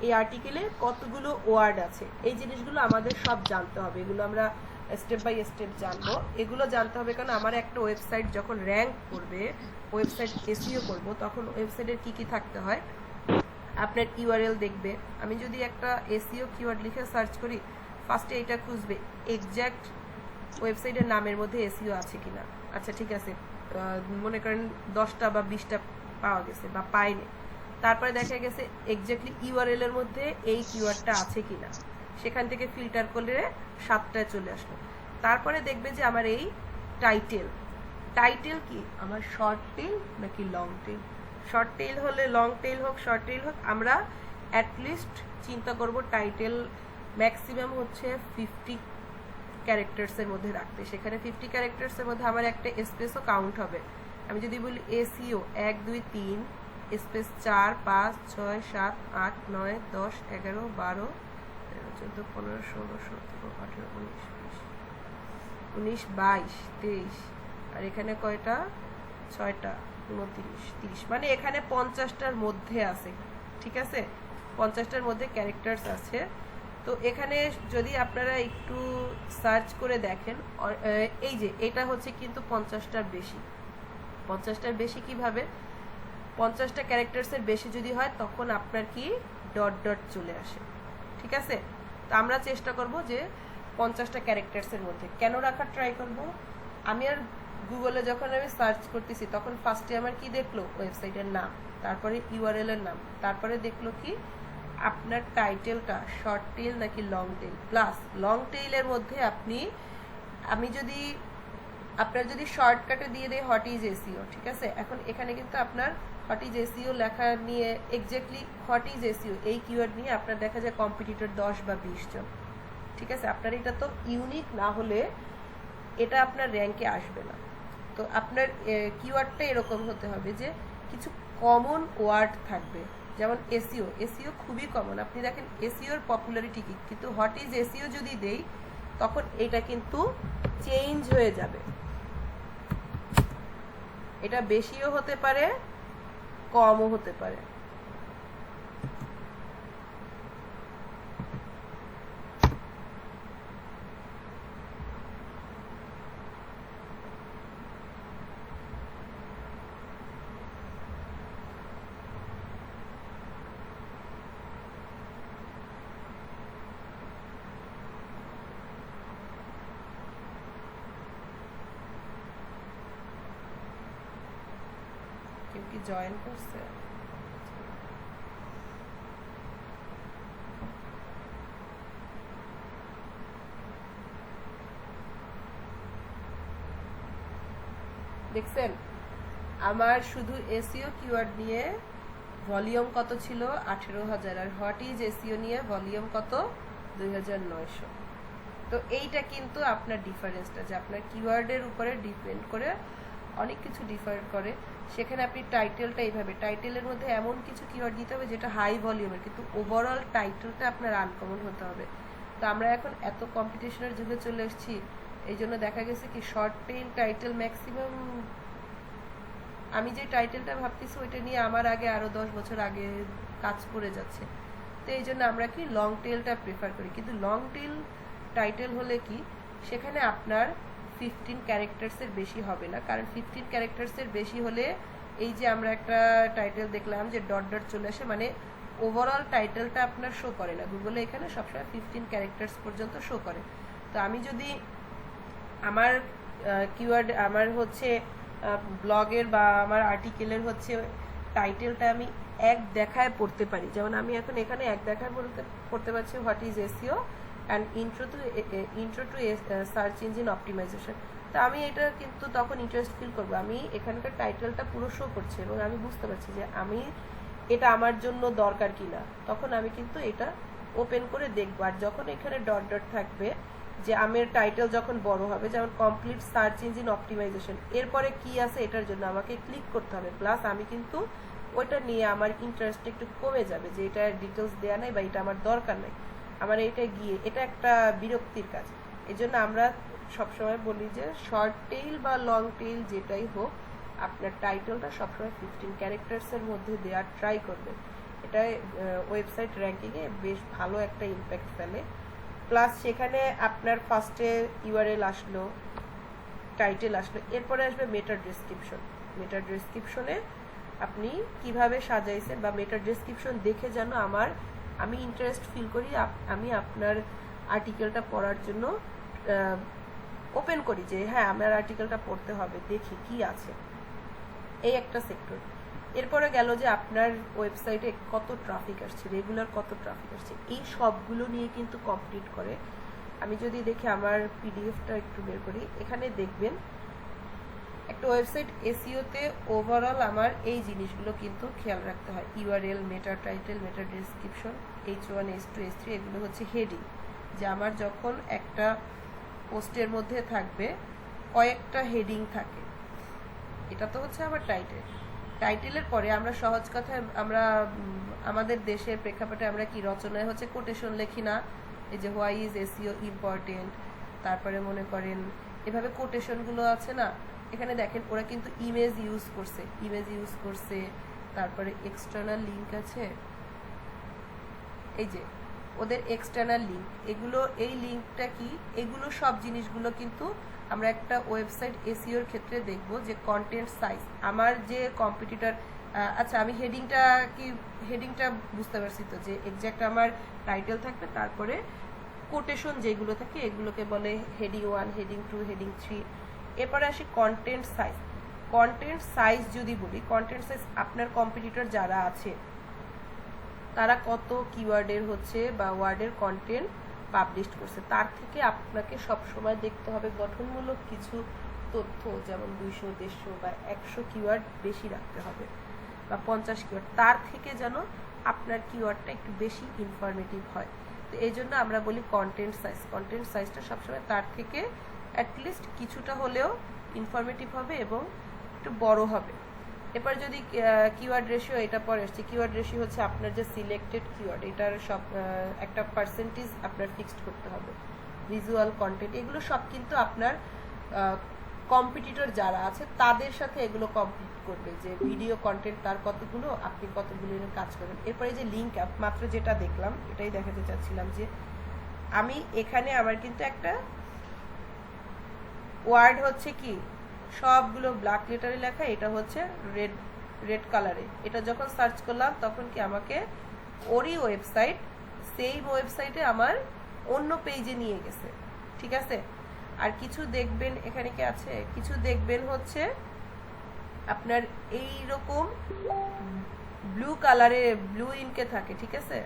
এই আর্টিকেলে কতগুলো ওয়ার্ড আছে, এই জিনিসগুলো আমাদের সব জানতে হবে। এগুলো আমরা স্টেপ বাই স্টেপ জানবো। এগুলো জানতে হবে কারণ আমার একটা ওয়েবসাইট যখন র্যাঙ্ক করবে, ওয়েবসাইট এসইও করব, তখন ওয়েবসাইটের কি কি থাকতে হয়, আপনার ইউআরএল দেখবে। আমি যদি একটা এসইও কিওয়ার্ড লিখে সার্চ করি, ফার্স্টে এটা খুঁজবে এক্স্যাক্ট ওয়েবসাইটের নামের মধ্যে এসইও আছে কিনা। আচ্ছা ঠিক আছে, মনে করেন 10টা বা 20টা পাওয়া গেছে বা পাইনি, তারপরে দেখা গেছে এক্স্যাক্টলি ইউআরএল এর মধ্যে এই কিওয়ার্ডটা আছে কিনা, সেখান থেকে ফিল্টার করে 7টায় চলে আসলো। তারপরে দেখবে যে আমার এই টাইটেল কি আমার শর্ট টেল নাকি লং টেল। শর্ট টেল হলে লং টেল হোক, শর্ট টেল হোক, আমরা অ্যাটলিস্ট চিন্তা করব টাইটেল ম্যাক্সিমাম হচ্ছে 50 ক্যারেক্টার্সের মধ্যে রাখতে। সেখানে 50 ক্যারেক্টার্সের মধ্যে আমার একটা স্পেসও কাউন্ট হবে। আমি যদি বলি এসইও 1 2 3 স্পেস 4 5 6 7 8 9 10 11 12 13 14 15 16 17 18 19 20 22 23, আর এখানে কয়টা, 6টা 29 30, মানে এখানে 50টার মধ্যে আছে। ঠিক আছে, 50টার মধ্যে ক্যারেক্টার্স আছে। তো এখানে যদি আপনারা একটু সার্চ করে দেখেন, এই যে এটা হচ্ছে কিন্তু 50টার বেশি। 50টার বেশি কিভাবে, 50টা ক্যারেক্টার্সের বেশি যদি হয় তখন আপনার কি ডট ডট চলে আসে। ঠিক আছে, তো আমরা চেষ্টা করব যে 50টা ক্যারেক্টার্সের মধ্যে কেন রাখার ট্রাই করব। আমি আর গুগলে যখন আমি সার্চ করতেছি তখন ফার্স্টে আমার কি দেখলো, ওয়েবসাইটের নাম, তারপরে ইউআরএল এর নাম, তারপরে দেখলো কি আপনার টাইটেলটা শর্ট টেল নাকি লং টেল, প্লাস লং টেইলের মধ্যে আমি যদি আপনার যদি শর্টকাটে দিয়ে দেয় হোয়াট ইজ এসইও। ঠিক আছে, এখন এখানে কিন্তু আপনার হোয়াট ইজ এসইও লেখা নিয়ে এক্স্যাক্টলি হোয়াট ইজ এসইও এই কিওয়ার্ড নিয়ে আপনার দেখা যায় কম্পিটিটর 10 বা 20 জন। ঠিক আছে, আপনার এটা তো ইউনিক না হলে এটা আপনার র্যাঙ্কে আসবে না। তো আপনার কিওয়ার্ডটা এরকম হতে হবে যে কিছু কমন ওয়ার্ড থাকবে, যেমন এসইও খুবই কমন। আপনি দেখেন এসইওর পপুলারিটি কি, কিন্তু হোয়াট ইজ এসইও যদি দেই তখন এটা কিন্তু চেঞ্জ হয়ে যাবে। এটা বেশিও হতে পারে, কমও হতে পারে। কি জয়েন করছে? দেখছেন আমার শুধু এসইও কিওয়ার্ড নিয়ে ভলিউম কত ছিল 18,000, আর হোয়াট ইজ এসইও নিয়ে ভলিউম কত 2,900। তো এইটা কিন্তু আপনার ডিফারেন্সটা, যে আপনার কিওয়ার্ডের উপরে ডিপেন্ড করে অনেক কিছু ডিফার করে। সেখানে আপনি টাইটেলটা এইভাবে, টাইটেলের মধ্যে এমন কিছু কিওয়ার্ড দিতে হবে যেটা হাই ভলিউমের, কিন্তু ওভারঅল টাইটেলটা আপনার আনকমন হতে হবে। তো আমরা এখন এত কম্পিটিশনের যুগে চলে এসেছি, এই জন্য দেখা গেছে কি শর্ট টেইল টাইটেল ম্যাক্সিমাম, আমি যে টাইটেলটা ভাবতেছি ওইটা নিয়ে আমার আগে আরো 10 বছর আগে কাজ করে যাচ্ছে। তো এই জন্য আমরা কি লং টেলটা প্রেফার করি। কিন্তু লং টেল টাইটেল হলে কি সেখানে আপনার 15 ক্যারেক্টার্সের বেশি হবে না, কারণ 15 ক্যারেক্টার্সের বেশি হলে এই যে আমরা একটা টাইটেল দেখলাম যে ডট ডট চলে আসে, মানে ওভারঅল টাইটেলটা আপনার শো করে না। গুগলে এখানে সবসময় 15 ক্যারেক্টার্স পর্যন্ত শো করে। তো আমি যদি আমার কিওয়ার্ড, আমার হচ্ছে ব্লগের বা আমার আর্টিকেলের হচ্ছে টাইটেলটা আমি এক দেখায় পড়তে পারি, যেমন আমি এখন এখানে এক দেখায় পড়তে পারছি what is SEO and intro to search engine optimization. তো আমি এটা কিন্তু তখন ইন্টারেস্ট ফিল করবো, আমি এখানকার টাইটেলটা পুরো শো করছে এবং আমি বুঝতে পারছি যে আমি এটা আমার জন্য দরকার কিনা, তখন আমি কিন্তু এটা ওপেন করে দেখবো। আর যখন এখানে ডট ডট থাকবে, যে আমার টাইটেল যখন বড় হবে, যেমন কমপ্লিট সার্চ ইঞ্জিন অপটিমাইজেশন, এরপরে কি আছে এটার জন্য আমাকে ক্লিক করতে হবে, প্লাস আমি কিন্তু ওইটা নিয়ে আমার ইন্টারেস্ট একটু কমে যাবে, যে এটা ডিটেলস দেওয়া নাই বা এটা আমার দরকার নাই, আমার এটা গিয়ে এটা একটা বিরক্তির কাজ। এই জন্য আমরা সবসময় বলি যে শর্ট টেইল বা লং টেইল যেটাই হোক, আপনার টাইটেলটা সবসময় 15 ক্যারেক্টার্সের মধ্যে দেওয়ার ট্রাই করবেন। এটা ওয়েবসাইট র্যাঙ্কিংয়ে বেশ ভালো একটা ইম্প্যাক্ট ফেলে। প্লাস সেখানে আপনার ফার্স্টে ইউআরএল আসলো, টাইটেল আসলো, এরপরে আসবে মেটা ডেসক্রিপশন। মেটা ডেসক্রিপশনে আপনি কিভাবে সাজাইছেন বা মেটা ডেসক্রিপশন দেখে যেন আমি ইন্টারেস্ট ফিল করি, আমি আপনার আর্টিকেলটা পড়ার জন্য ওপেন করি, যে হ্যাঁ আমার আর্টিকেলটা পড়তে হবে, দেখি কি আছে। এই একটা সেক্টর। এরপরে গেল যে আপনার ওয়েবসাইটে কত ট্রাফিক আসছে, রেগুলার কত ট্রাফিক আসছে, এই সবগুলো নিয়ে কিন্তু কমপ্লিট করে। আমি যদি দেখি আমার পিডিএফটা একটু বের করি, এখানে দেখবেন একটা ওয়েবসাইট এসইওতে ওভারঅল আমার এই জিনিসগুলো কিন্তু খেয়াল রাখতে হয়। URL, meta title, meta description, H1, H2, H3, এগুলো হচ্ছে হেডিং, যে আমার যখন একটা পোস্টের মধ্যে থাকবে কয়েকটা হেডিং থাকে, এটা তো হচ্ছে আমার টাইটেল। টাইটেলের পরে আমরা সহজ কথায় আমরা আমাদের দেশের প্রেক্ষাপটে আমরা কি রচনায় হচ্ছে কোটেশন লিখি না, এই যে হোয়াই ইজ এসইও ইম্পর্টেন্ট, তারপরে মনে করেন এভাবে কোটেশনগুলো আছে না, এখানে দেখেন ওরা কিন্তু ইমেজ ইউজ করছে, তারপরে এক্সটার্নাল লিঙ্ক আছে, এই যে ওদের এক্সটার্নাল লিঙ্ক, এগুলো এই লিঙ্কটা কি, এগুলো সব জিনিসগুলো কিন্তু আমরা একটা ওয়েবসাইট এসইওর ক্ষেত্রে দেখব যে কন্টেন্ট সাইজ, আমার যে কম্পিটিটর, আচ্ছা আমি হেডিংটা বুঝতে পারছি তো, যে এক্স্যাক্ট আমার টাইটেল থাকবে, তারপরে কোটেশন যেগুলো থাকে এগুলোকে বলে হেডিং 1, হেডিং 2, হেডিং 3। এরপরে আসি কন্টেন্ট সাইজ। কন্টেন্ট সাইজ যদি বলি, কন্টেন্ট সাইজ আপনার কম্পিটিটর যারা আছে তারা কত কিওয়ার্ডের হচ্ছে বা ওয়ার্ডের কন্টেন্ট পাবলিশ করছে, তার থেকে আপনাকে সব সময় দেখতে হবে গঠনমূলক কিছু তথ্য, যেমন 200, 150 বা 100 কিওয়ার্ড বেশি রাখতে হবে, বা 50 কিওয়ার্ড, তার থেকে যেন আপনার কিওয়ার্ডটা একটু বেশি ইনফরমেটিভ হয়। তো এই জন্য আমরা বলি কন্টেন্ট সাইজটা সবসময় তার থেকে অ্যাটলিস্ট কিছুটা হলেও ইনফরমেটিভ হবে এবং একটু বড় হবে। এবার যদি কিওয়ার্ড রেশিও, এটা পরে আসছে, কিওয়ার্ড রেশিও হচ্ছে আপনার যে সিলেক্টেড কিওয়ার্ড, এটার সব একটা পার্সেন্টেজ আপনার ফিক্সড করতে হবে। ভিজুয়াল কন্টেন্ট, এগুলো সব কিন্তু আপনার কম্পিটিটর যারা আছে তাদের সাথে এগুলো কম্পিট করবে, যে ভিডিও কন্টেন্ট তার কতগুলো, আপনি কতগুলো নিয়ে কাজ করবেন। এরপরে যে লিঙ্ক আপ, মাত্র যেটা দেখলাম এটাই দেখাতে চাচ্ছিলাম, যে আমি এখানে আমার কিন্তু একটা ওয়ার্ড হচ্ছে কি সবগুলো ব্ল্যাক লেটারে লেখা, এটা হচ্ছে রেড কালারে, এটা যখন সার্চ করলাম তখন কি আমাকে ওরই ওয়েবসাইট, সেম ওয়েবসাইটে আমার অন্য পেজে নিয়ে গেছে, ঠিক আছে। আর কিছু দেখবেন এখানে কি আছে, কিছু দেখবেন হচ্ছে আপনার এই রকম ব্লু কালারে ব্লু ইনকে থাকে, ঠিক আছে?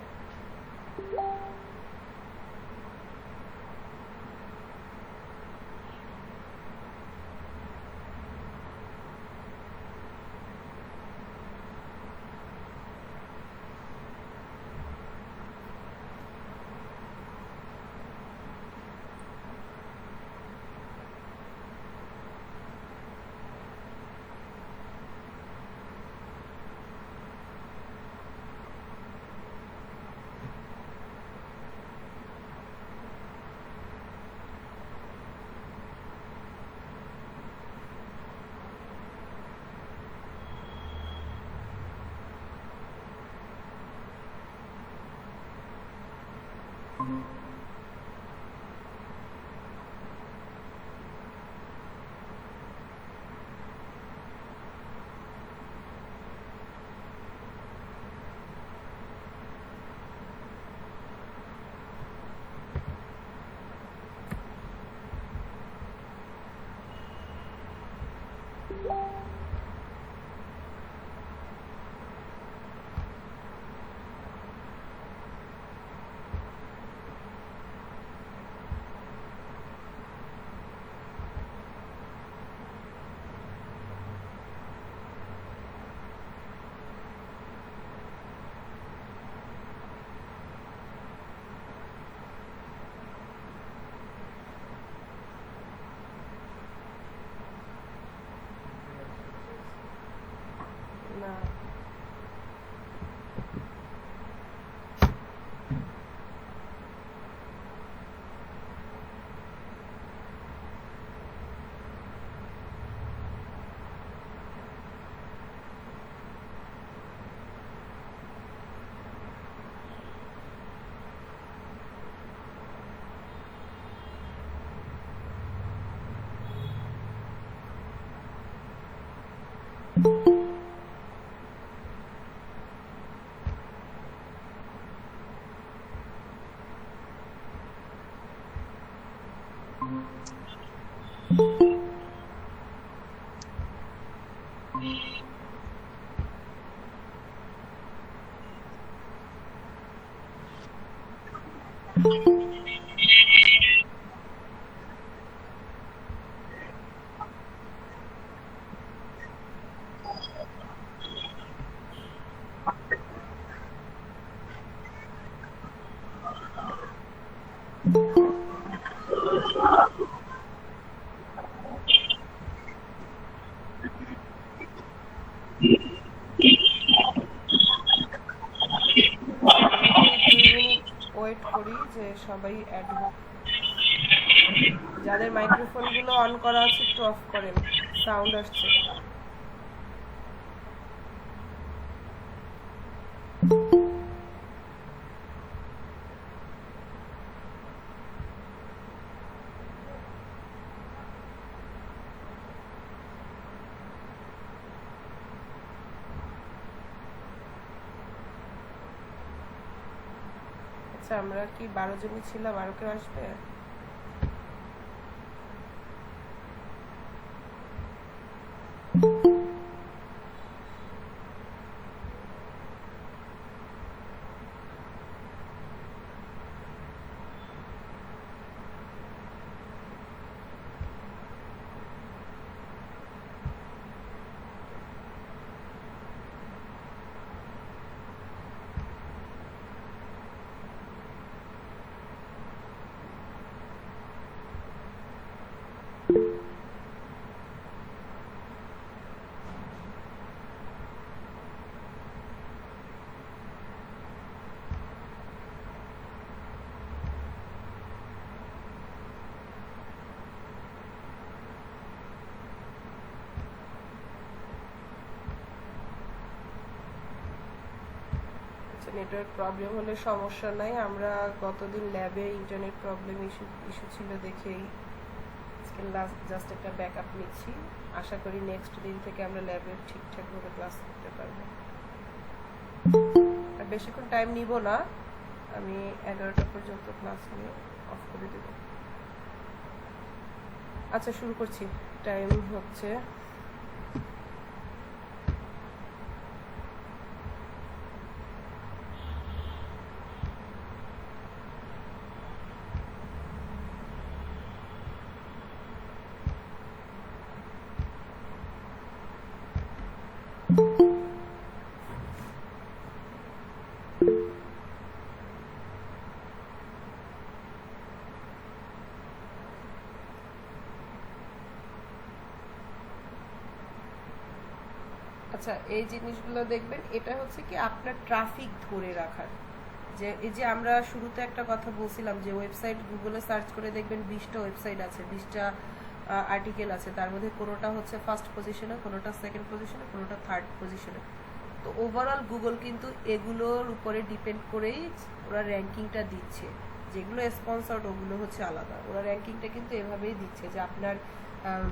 না, ওয়েট করি যে সবাই অ্যাড হোক। যাদের মাইক্রোফোন গুলো অন করা আছে একটু অফ করেন, সাউন্ড আসছে। আচ্ছা, আমরা কি 12 জনই ছিলাম, আরো কেউ আসবে? নেটওয়ার্ক প্রবলেম হলে সমস্যা নাই, আমরা গতদিন ল্যাবে ইন্টারনেট প্রবলেম ইস্যু ছিল দেখেই জাস্ট একটা ব্যাকআপ নিচ্ছি। আশা করি নেক্সট দিন থেকে আমরা ল্যাবে ঠিকঠাকভাবে ক্লাস করতে পারবো। আর বেশিক্ষণ টাইম নিব না, আমি 11টা পর্যন্ত ক্লাস নিয়ে অফ করে দেব। আচ্ছা, শুরু করছি। টাইম হচ্ছে আচ্ছা, এই জিনিসগুলো দেখবেন, এটা হচ্ছে কি আপনার ট্রাফিক ধরে রাখার, যে এই যে আমরা শুরুতে একটা কথা বলছিলাম যে ওয়েবসাইট গুগলে সার্চ করে দেখবেন 20টা ওয়েবসাইট আছে, 20টা আর্টিকেল আছে, তার মধ্যে কোনোটা হচ্ছে ফার্স্ট পজিশনে, কোনোটা সেকেন্ড পজিশনে, কোনোটা থার্ড পজিশনে। তো ওভারঅল গুগল কিন্তু এগুলোর উপরে ডিপেন্ড করেই ওরা র্যাঙ্কিংটা দিচ্ছে। যেগুলো স্পন্সর্ড ওগুলো হচ্ছে আলাদা, ওরা র্যাঙ্কিংটা কিন্তু এভাবেই দিচ্ছে যে আপনার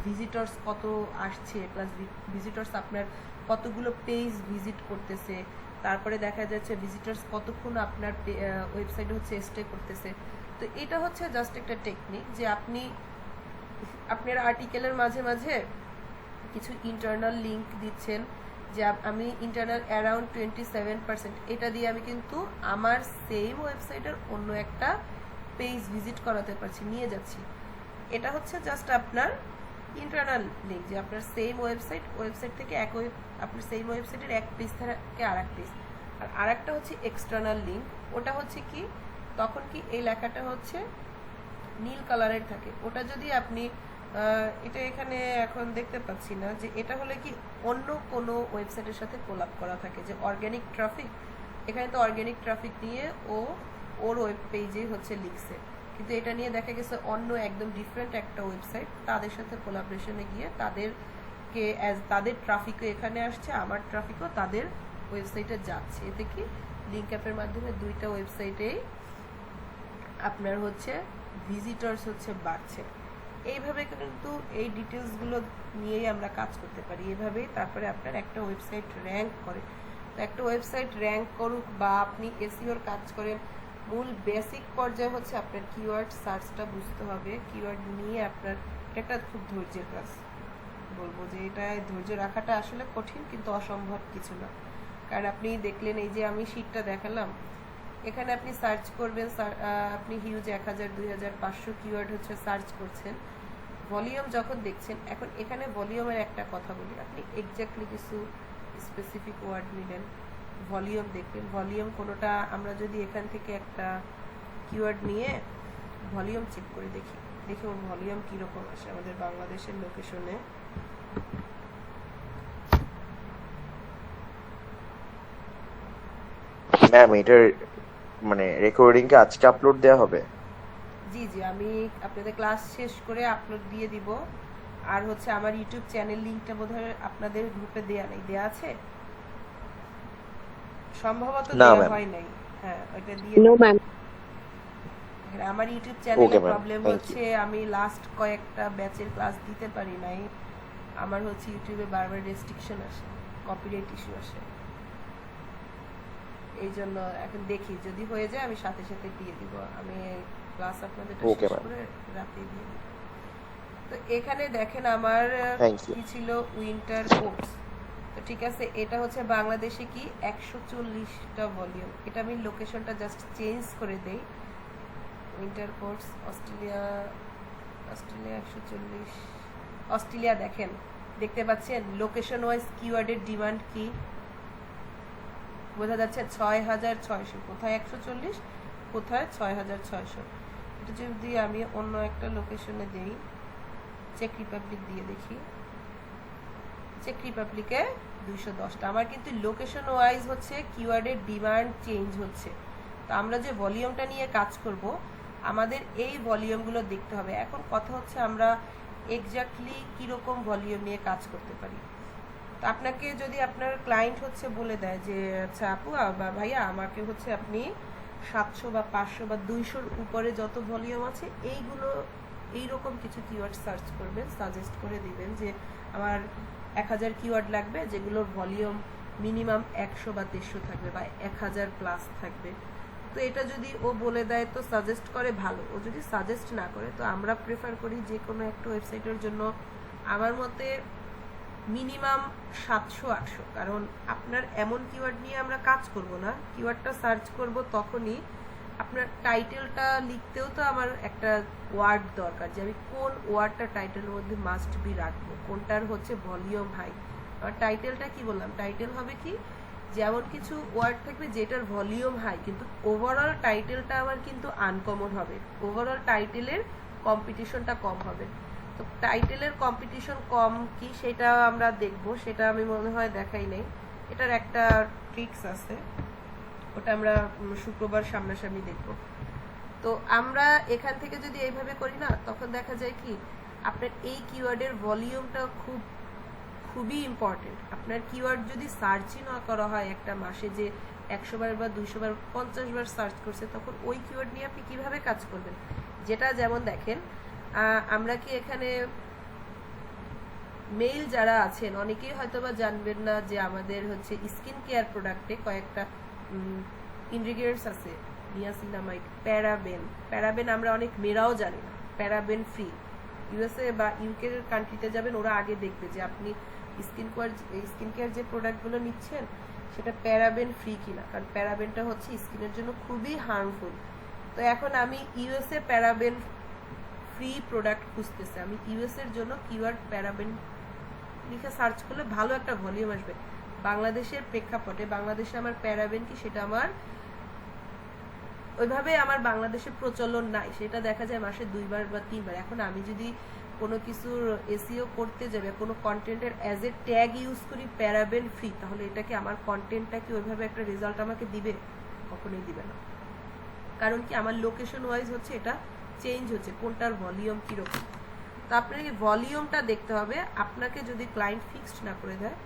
ভিজিটর্স কত আসছে, প্লাস ভিজিটর্স আপনার কতগুলো পেজ ভিজিট করতেছে, তারপরে দেখা যাচ্ছে ভিজিটর্স কতক্ষণ আপনার ওয়েবসাইটে হচ্ছে স্টে করতেছে। তো এটা হচ্ছে জাস্ট একটা টেকনিক যে আপনি আপনার আর্টিকেলের মাঝে মাঝে কিছু ইন্টারনাল লিঙ্ক দিচ্ছেন, যে আমি ইন্টারনাল অ্যারাউন্ড 27%, এটা দিয়ে আমি কিন্তু আমার সেম ওয়েবসাইটের অন্য একটা পেজ ভিজিট করাতে পারছি, নিয়ে যাচ্ছি। এটা হচ্ছে জাস্ট আপনার ইন্টারনাল লিঙ্ক, যে আপনার সেম ওয়েবসাইট থেকে আপনার সেম ওয়েবসাইটের এক পেজ থেকে আর এক পেজ। আর আরেকটা হচ্ছে এক্সটার্নাল লিঙ্ক, ওটা হচ্ছে কি তখন কি এই লেখাটা হচ্ছে নীল কালারের থাকে, ওটা যদি আপনি এটা এখানে এখন দেখতে পাচ্ছি না, যে এটা হলে কি অন্য কোনো ওয়েবসাইটের সাথে কোলাব করা থাকে, যে অর্গানিক ট্রাফিক, এখানে তো অর্গানিক ট্রাফিক নিয়ে ওর ওয়েব পেজেই হচ্ছে লিখছে, কিন্তু এটা নিয়ে দেখা গেছে অন্য একদম ডিফারেন্ট একটা ওয়েবসাইট, তাদের সাথে কোলাবরেশনে গিয়ে তাদের ট্রাফিকও এখানে আসছে, আমার ট্রাফিকও তাদের ওয়েবসাইটে যাচ্ছে। এতে কি লিঙ্ক অ্যাপের মাধ্যমে দুইটা ওয়েবসাইটেই আপনার হচ্ছে ভিজিটর্স হচ্ছে বাড়ছে। এইভাবে কিন্তু এই ডিটেলসগুলো নিয়েই আমরা কাজ করতে পারি, এভাবেই তারপরে আপনার একটা ওয়েবসাইট র্যাঙ্ক করে। তো একটা ওয়েবসাইট র্যাঙ্ক করুক বা আপনি এসইওর কাজ করেন, মূল বেসিক পর্যায়ে হচ্ছে আপনার কিওয়ার্ড সার্চটা বুঝতে হবে। কিওয়ার্ড নিয়ে আপনার এটা খুব ধৈর্যের কাজ, বলবো যে এটা ধৈর্য রাখাটা আসলে কঠিন কিন্তু অসম্ভব কিছু না। কারণ আপনি দেখলেন এই যে আমি শীটটা দেখালাম, এখানে আপনি সার্চ করবেন, আপনি হিউজ 1000, 2000, 500 কিওয়ার্ড হচ্ছে সার্চ করছেন, ভলিউম যখন দেখছেন। এখন এখানে ভলিউমের একটা কথা বলি, আপনি এক্স্যাক্টলি কিছু স্পেসিফিক ওয়ার্ড নিলেন, ভলিউম দেখবেন, ভলিউম কোনোটা আমরা যদি এখান থেকে একটা কিওয়ার্ড নিয়ে ভলিউম চেক করে দেখি ওর ভলিউম কিরকম আসে আমাদের বাংলাদেশের লোকেশনে। ম্যাম এটার মানে রেকর্ডিং কি আজকে আপলোড দেওয়া হবে? জি, আমি আপনাদের ক্লাস শেষ করে আপলোড দিয়ে দিব। আর হচ্ছে আমার ইউটিউব চ্যানেল লিংকটা বোধহয় আপনাদের গ্রুপে দেয়া আছে, সম্ভবত দেয়া হয় নাই। হ্যাঁ, ওটা দিয়ে নো ম্যাম। আমার ইউটিউব চ্যানেলে প্রবলেম হচ্ছে, আমি লাস্ট কয়েকটা ব্যাচের ক্লাস দিতে পারি নাই, আমার হচ্ছে ইউটিউবে বারবার রেস্ট্রিকশন আসে, কপিরাইট ইস্যু আসে, এই জন্য এখন দেখি যদি হয়ে যায় আমি সাথে সাথে দিয়ে দিব। আমি ক্লাস আপনাদের শেষ করে রাতে দিয়ে দিব। তো এখানে দেখেন আমার কি ছিল, উইন্টার কোর্স। তো ঠিক আছে, এটা হচ্ছে বাংলাদেশে কি 140টা ভলিউম। এটা আমি লোকেশনটা জাস্ট চেঞ্জ করে দেই, উইন্টার কোর্স অস্ট্রেলিয়া 140 অস্ট্রেলিয়া। দেখতে পাচ্ছেন লোকেশন ওয়াইজ কিওয়ার্ডের ডিমান্ড কি বোঝা যাচ্ছে, 6600। কোথায় 140, কোথায় 6600। এটা যদি আমি অন্য একটা লোকেশনে দেই, চেক রিপাবলিক দিয়ে দেখি, চেক রিপাবলিকে 210টা। আমার কিন্তু লোকেশন ওয়াইজ হচ্ছে কিওয়ার্ডের ডিমান্ড চেঞ্জ হচ্ছে। তো আমরা যে ভলিউমটা নিয়ে কাজ করব, আমাদের এই ভলিউমগুলো দেখতে হবে। এখন কথা হচ্ছে আমরা এক্স্যাক্টলি কিরকম ভলিউম নিয়ে কাজ করতে পারি। তো আপনাকে যদি আপনার ক্লায়েন্ট হচ্ছে বলে দেয় যে আচ্ছা আপু বা ভাইয়া আমাকে হচ্ছে আপনি 700 বা 500 বা 200-র উপরে যত ভলিউম আছে এইরকম কিছু কিওয়ার্ড সার্চ করবেন, সাজেস্ট করে দিবেন যে আমার 1000 কিওয়ার্ড লাগবে যেগুলোর ভলিউম মিনিমাম 100 বা 150 থাকবে বা 1000 প্লাস থাকবে। তো এটা যদি ও বলে দেয় তো সাজেস্ট করে ভালো, ও যদি সাজেস্ট না করে তো আমরা প্রেফার করি যে কোনো একটা ওয়েবসাইটের জন্য আমার মতে মিনিমাম 700-800। কারণ আপনার এমন কিওয়ার্ড নিয়ে আমরা কাজ করব না, কিওয়ার্ডটা সার্চ করব তখনই আপনার টাইটেলটা লিখতেও তো আমার একটা ওয়ার্ড দরকার, যে আমি কোন ওয়ার্ডটা টাইটেলের মধ্যে মাস্ট বি রাখবো, কোনটার হচ্ছে ভলিউম হাই আর টাইটেলটা কি বললাম, টাইটেল হবে কি, যেমন কিছু ওয়ার্ড থাকবে যেটার ভলিউম হাই কিন্তু ওভারঅল টাইটেলটা আবার কিন্তু আনকমন হবে, ওভারঅল টাইটেলের কম্পিটিশনটা কম হবে। তো টাইটেলের কম্পিটিশন কম কি সেটা আমরা দেখব, সেটা আমি মনে হয় দেখাই নাই, এটার একটা ট্রিক্স আছে, ওটা আমরা শুক্রবার সামনাসামনি দেখব। তো আমরা এখান থেকে যদি এইভাবে করি না, তখন দেখা যায় কি আপনার এই কিওয়ার্ডের ভলিউমটা খুবই ইম্পর্টেন্ট। আপনার কিওয়ার্ড যদি সার্চই না করা হয় একটা মাসে, যে 100 বার বা 200 বার 50 বার সার্চ করছে, তখন ওই কিওয়ার্ড নিয়ে আপনি কিভাবে কাজ করবেন। যেটা যেমন দেখেন, আমরা কি এখানে মেল যারা আছেন অনেকেই হয়তো বা জানবেন না যে আমাদের হচ্ছে স্কিন কেয়ার প্রোডাক্টে কয়েকটা ইনগ্রিডিয়েন্টস আছে, নিয়াসিনামাইড, প্যারাবেন আমরা অনেক মেয়েরাও জানি না, প্যারাবেন ফ্রি। ইউএসএ বা ইউকে কান্ট্রিতে যাবেন, ওরা আগে দেখবে যে আপনি স্কিন কেয়ার যে প্রোডাক্টগুলো নিচ্ছেন সেটা প্যারাবেন ফ্রি কিনা, কারণ প্যারাবেনটা হচ্ছে স্কিনের জন্য খুবই হার্মফুল। তো এখন আমি ইউএসএ প্যারাবেন ফ্রি প্রোডাক্ট খুঁজতেছি, আমি ইউএস এর জন্য কিওয়ার্ড প্যারাবেন লিখে সার্চ করলে ভালো একটা ভলিউম আসবে। বাংলাদেশের প্রেক্ষাপটে বাংলাদেশে আমার প্যারাবেন কি সেটা আমার ওইভাবে আমার বাংলাদেশে প্রচলন নাই, সেটা দেখা যায় মাসে 2 বার বা 3 বার। এখন আমি যদি কোনো কিছুর এসইও করতে যাবে, কোনো কন্টেন্টের অ্যাজ এ ট্যাগ ইউজ করি প্যারাবেন ফ্রি, তাহলে এটা কি আমার কন্টেন্টটা কি ওইভাবে একটা রেজাল্ট আমাকে দিবে? কখনোই দিবে না। কারণ কি আমার লোকেশন ওয়াইজ হচ্ছে এটা চেঞ্জ হচ্ছে, কোনটার ভলিউম কিরকম। তো আপনাকে ভলিউমটা দেখতে হবে। আপনাকে যদি ক্লায়েন্ট ফিক্সড না করে দেয়,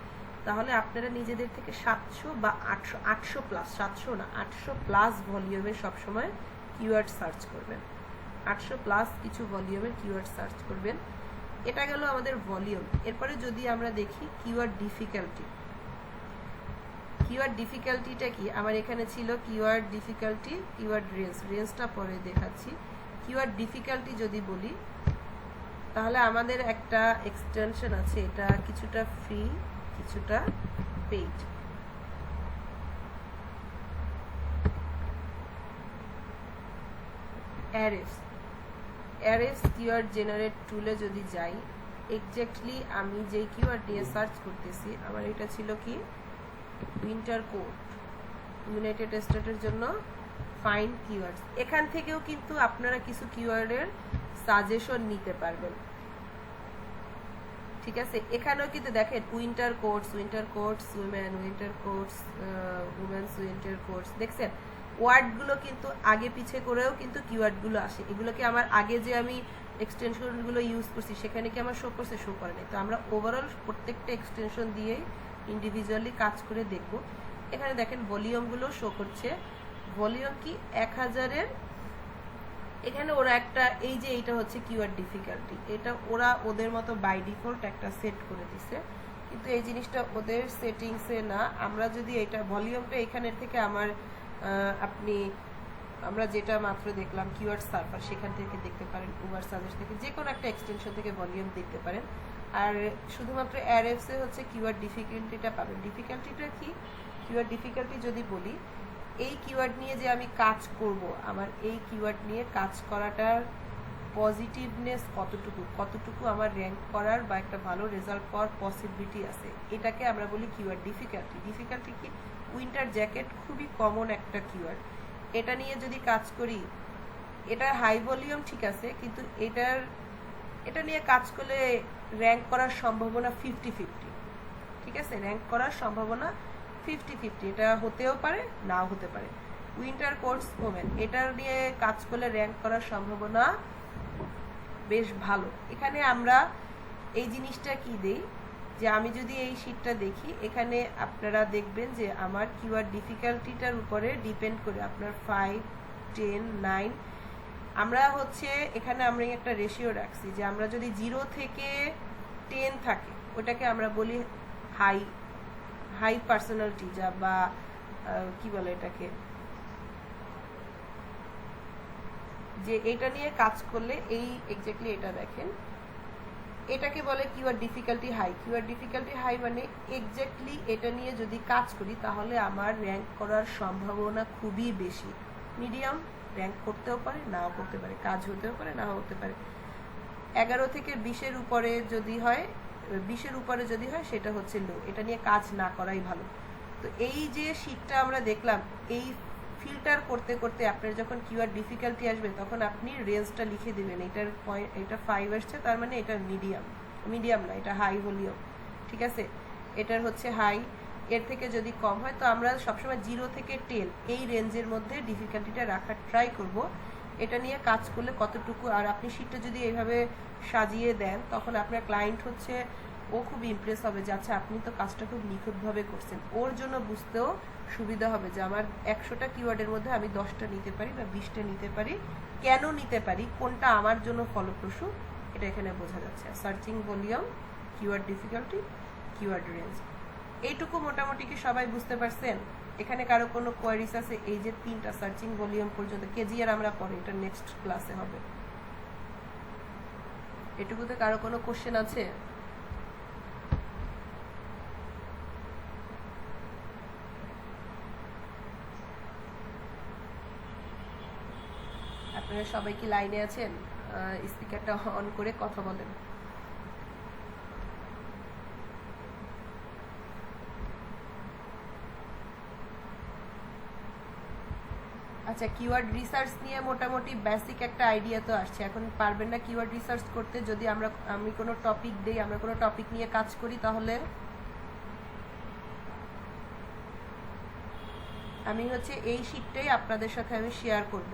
তাহলে আপনারা নিজেদের থেকে 700 বা 800 প্লাস, 700 না 800 প্লাস ভলিউমে সবসময় কিওয়ার্ড সার্চ করবেন, 800 প্লাস কিছু ভলিউমের কিওয়ার্ড সার্চ করবেন। এটা গেল আমাদের ভলিউম। এরপরে যদি আমরা দেখি কিওয়ার্ড ডিফিকাল্টি, কিওয়ার্ড ডিফিকাল্টিটা কি, আমার এখানে ছিল কিওয়ার্ড ডিফিকাল্টি, কিওয়ার্ড রেঞ্জটা পরে দেখাচ্ছি। কিওয়ার্ড ডিফিকাল্টি যদি বলি, তাহলে আমাদের একটা এক্সটেনশন আছে, এটা কিছুটা ফ্রি কিছুটা পেইড। অ্যারেস কিওয়ার্ড জেনারেট টুলে যদি যাই, এক্স্যাক্টলি আমি যে কিওয়ার্ড নিয়ে সার্চ করতেছি, আমার এটা ছিল কি উইন্টার কোট, ইউনাইটেড স্টেটের জন্য ফাইন কিওয়ার্ডস। এখান থেকেও কিন্তু আপনারা কিছু কিওয়ার্ডের সাজেশন নিতে পারবেন, ঠিক আছে। এখানেও কিন্তু দেখেন winter quotes women, winter quotes women's, winter quotes, দেখছেন ওয়ার্ডগুলো কিন্তু আগে পিছে করেও কিন্তু কিওয়ার্ডগুলো আসে। এগুলোকে আমার আগে যে আমি এক্সটেনশনগুলো ইউজ করছি সেখানে কি আমার শো করছে? শো করে নাই। তো আমরা ওভারঅল প্রত্যেকটা এক্সটেনশন দিয়ে ইন্ডিভিজুয়ালি কাজ করে দেখব। এখানে দেখেন ভলিউমগুলো শো করছে, ভলিউম কি 1000-এর। এখানে ওরা একটা, এই যে এইটা হচ্ছে কিওয়ার্ড ডিফিকাল্টি, এটা ওরা ওদের মতো বাই ডিফল্ট একটা সেট করে দিছে, কিন্তু এই জিনিসটা ওদের সেটিংসে না। আমরা যদি এটা ভলিউমটা এখানের থেকে আমার আমরা যেটা মাত্র দেখলাম কিওয়ার্ড সার্ভার, সেখান থেকে দেখতে পারেন, উবার সাজেস্ট থেকে যে কোনো একটা এক্সটেনশন থেকে ভলিউম দেখতে পারেন। আর শুধুমাত্র অ্যারেফসে হচ্ছে কিওয়ার্ড ডিফিকাল্টিটা পাবেন। ডিফিকাল্টিটা কি? কিওয়ার্ড ডিফিকাল্টি যদি বলি, এই কিওয়ার্ড নিয়ে যে আমি কাজ করব, আমার এই কিওয়ার্ড নিয়ে কাজ করাটার পজিটিভনেস কতটুকু আমার র্যাঙ্ক করার বা একটা ভালো রেজাল্ট পাওয়ার পসিবিলিটি আছে, এটাকে আমরা বলি কিওয়ার্ড ডিফিকাল্টি। ডিফিকাল্টি কি? উইন্টার জ্যাকেট খুবই কমন একটা কিওয়ার্ড, এটা নিয়ে যদি কাজ করি, এটা হাই ভলিউম ঠিক আছে, কিন্তু এটা নিয়ে কাজ করলে র্যাঙ্ক করার সম্ভাবনা 50-50, ঠিক আছে, র্যাঙ্ক করার সম্ভাবনা 50-50, এটা হতেও পারে নাও হতে পারে। উইন্টার কোটস ওমেন, এটা নিয়ে কাজ করলে র্যাঙ্ক করার সম্ভাবনা বেশ ভালো। এখানে আমরা এই জিনিসটা কি দেই, যে আমি যদি এই শীটটা দেখি, এখানে আপনারা দেখবেন যে আমার কিওয়ার্ড ডিফিকাল্টিটার উপরে ডিপেন্ড করে আপনার 5, 10, 9, আমরা হচ্ছে এখানে আমরা একটা রেশিও রাখছি, যে আমরা যদি 0 থেকে 10 থাকে ওটাকে আমরা বলি হাই পার্সোনালিটি, যা বা কি বলে এটাকে, যে এটা নিয়ে কাজ করলে এই এক্স্যাক্টলি এটা দেখেন, এটাকে বলে keyword difficulty high. Keyword difficulty high মানে এক্স্যাক্টলি এটা নিয়ে যদি কাজ করি তাহলে আমার র্যাঙ্ক করার সম্ভাবনা খুবই বেশি। মিডিয়াম, র্যাঙ্ক করতেও পারে নাও করতে পারে, কাজ হতেও পারে নাও হতে পারে। 11 থেকে 20-এর উপরে যদি হয় 20-এর উপরে যদি হয় সেটা হচ্ছে লো, এটা নিয়ে কাজ না করাই ভালো। তো এই যে শীটটা আমরা দেখলাম, এই ফিল্টার করতে করতে আপনার যখন কিওয়ার্ড ডিফিকাল্টি আসবে তখন আপনি রেঞ্জটা লিখে দিবেন, এটার পয়েন্ট, এটা 5 আসছে তার মানে এটা মিডিয়াম না, এটা হাই ভলিউম, ঠিক আছে, এটার হচ্ছে হাই, এর থেকে যদি কম হয় তো আমরা সবসময় 0 থেকে 10 এই রেঞ্জের মধ্যে ডিফিকাল্টিটা রাখার ট্রাই করব। এটা নিয়ে কাজ করলে কতটুকু, আর আপনি শীটটা যদি এইভাবে সাজিয়ে দেন তখন আপনার ক্লায়েন্ট হচ্ছে ও খুব ইমপ্রেস হবে যে আচ্ছা আপনি তো কাজটা খুব নিখুঁতভাবে করছেন, ওর জন্য বুঝতেও সুবিধা হবে যে আমার 100টা কিওয়ার্ডের মধ্যে আমি 10টা নিতে পারি বা 20টা নিতে পারি, কেন নিতে পারি, কোনটা আমার জন্য ফলপ্রসূ, এটা এখানে বোঝা যাচ্ছে। Searching volume, keyword difficulty, keyword range, এইটুকু মোটামুটি কি সবাই বুঝতে পারছেন? এখানে কারো কোনো কোয়ারিজ আছে? এই যে 3টা সার্চিং ভলিউম পর্যন্ত কেজিআর আমরা পরে, এটা নেক্সট ক্লাসে হবে। এটুকুতে কারো কোনো কোশ্চেন আছে? আপনারা সবাই কি লাইনে আছেন? স্পিকারটা অন করে কথা বলেন। আচ্ছা, কিওয়ার্ড রিসার্চ নিয়ে মোটামুটি বেসিক একটা আইডিয়া তো আসছে। এখন পারবেন না কিওয়ার্ড রিসার্চ করতে যদি আমি কোনো টপিক দেই, আমরা কোনো টপিক নিয়ে কাজ করি, তাহলে আমি হচ্ছে এই শীটটাই আপনাদের সাথে আমি শেয়ার করব,